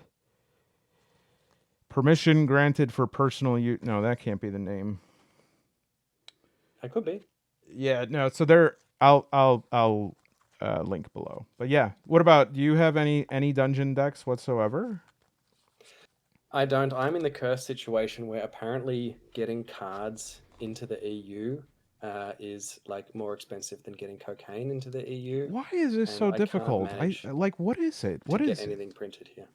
Permission Granted for Personal Use. No, that can't be the name. I could be. Yeah, no. So they're. I'll link below. But yeah, what about? Do you have any dungeon decks whatsoever? I don't. I'm in the cursed situation where apparently getting cards into the EU is like more expensive than getting cocaine into the EU, Why is this and so I can't difficult? I manage like. What is it? to What get is? anything printed here.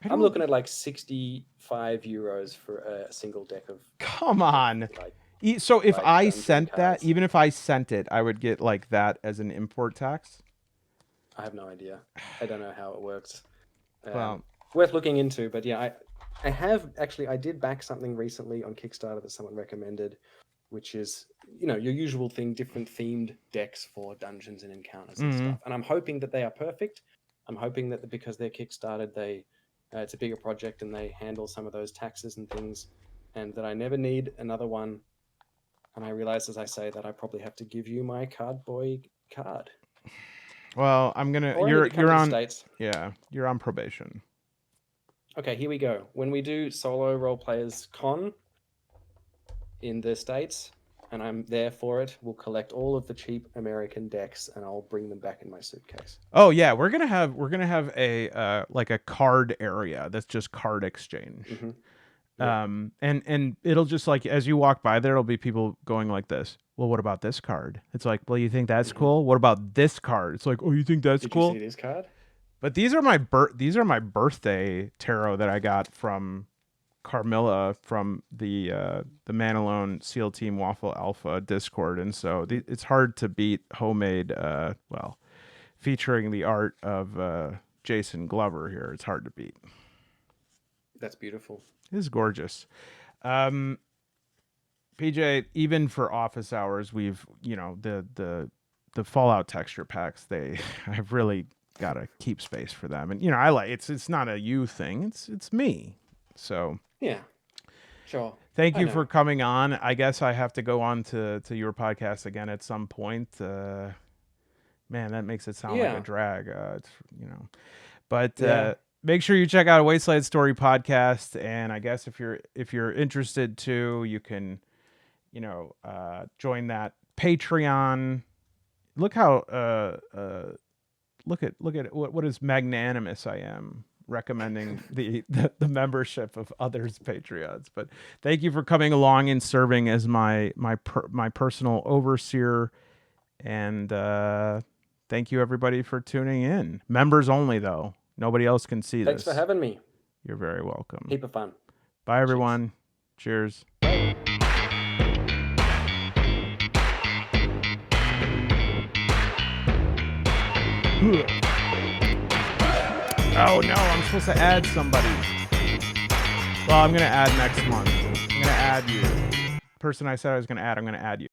I I'm don't. looking at like 65 euros for a single deck Come of on. like So if like I dungeon sent that, cards. even if I sent it, I would get like that as an import tax. I have no idea. I don't know how it works. Um, Well, Worth looking into, but yeah, I have actually I did back something recently on Kickstarter that someone recommended, which is your usual thing, different themed decks for dungeons and encounters and mm, stuff. And I'm hoping that they are perfect. I'm hoping that because they're kickstarted, it's a bigger project and they handle some of those taxes and things, and that I never need another one. And I realize as I say that I probably have to give you my card boy card, well, I'm gonna. or I need to come You're to the on. States. Yeah, you're on probation. Okay, here we go. When we do solo role players con in the States, and I'm there for it, we'll collect all of the cheap American decks and I'll bring them back in my suitcase. Oh yeah, we're gonna have a like a card area that's just card exchange. Hmm. Yeah. And it'll just like as you walk by there, it'll be people going like this. Well, what about this card? It's like, well, you think that's Hmm. cool? What about this card? It's like, oh, you think that's Did you see cool? this card? But these are my birthday tarot that I got from Carmilla from the Man Alone SEAL Team Waffle Alpha Discord, and so it's hard to beat homemade. Well, featuring the art of Jason Glover here. It's hard to beat. That's beautiful. It is gorgeous. Um, PJ, even for office hours, we've the Fallout texture packs. They I've really got to keep space for them, and I like it's not a you thing. It's me. So Yeah, sure. thank I you know. for coming on. I guess I have to go on to your podcast again at some point. Man, that makes it sound like a Yeah, drag. It's but yeah. make sure you check out a Wasteland Story podcast. And I guess if you're interested too, you can join that Patreon. Look how look at what is magnanimous I am recommending the membership of others Patreons. But thank you for coming along and serving as my personal overseer. And thank you everybody for tuning in. Members only though. Nobody else can see Thanks for this. having me. You're very welcome. Heap of fun. Bye Cheers. everyone. Cheers. Bye. Oh no, I'm supposed to add somebody. Well, I'm gonna add next month. I'm gonna add you. Person I said I was gonna add, I'm gonna add you.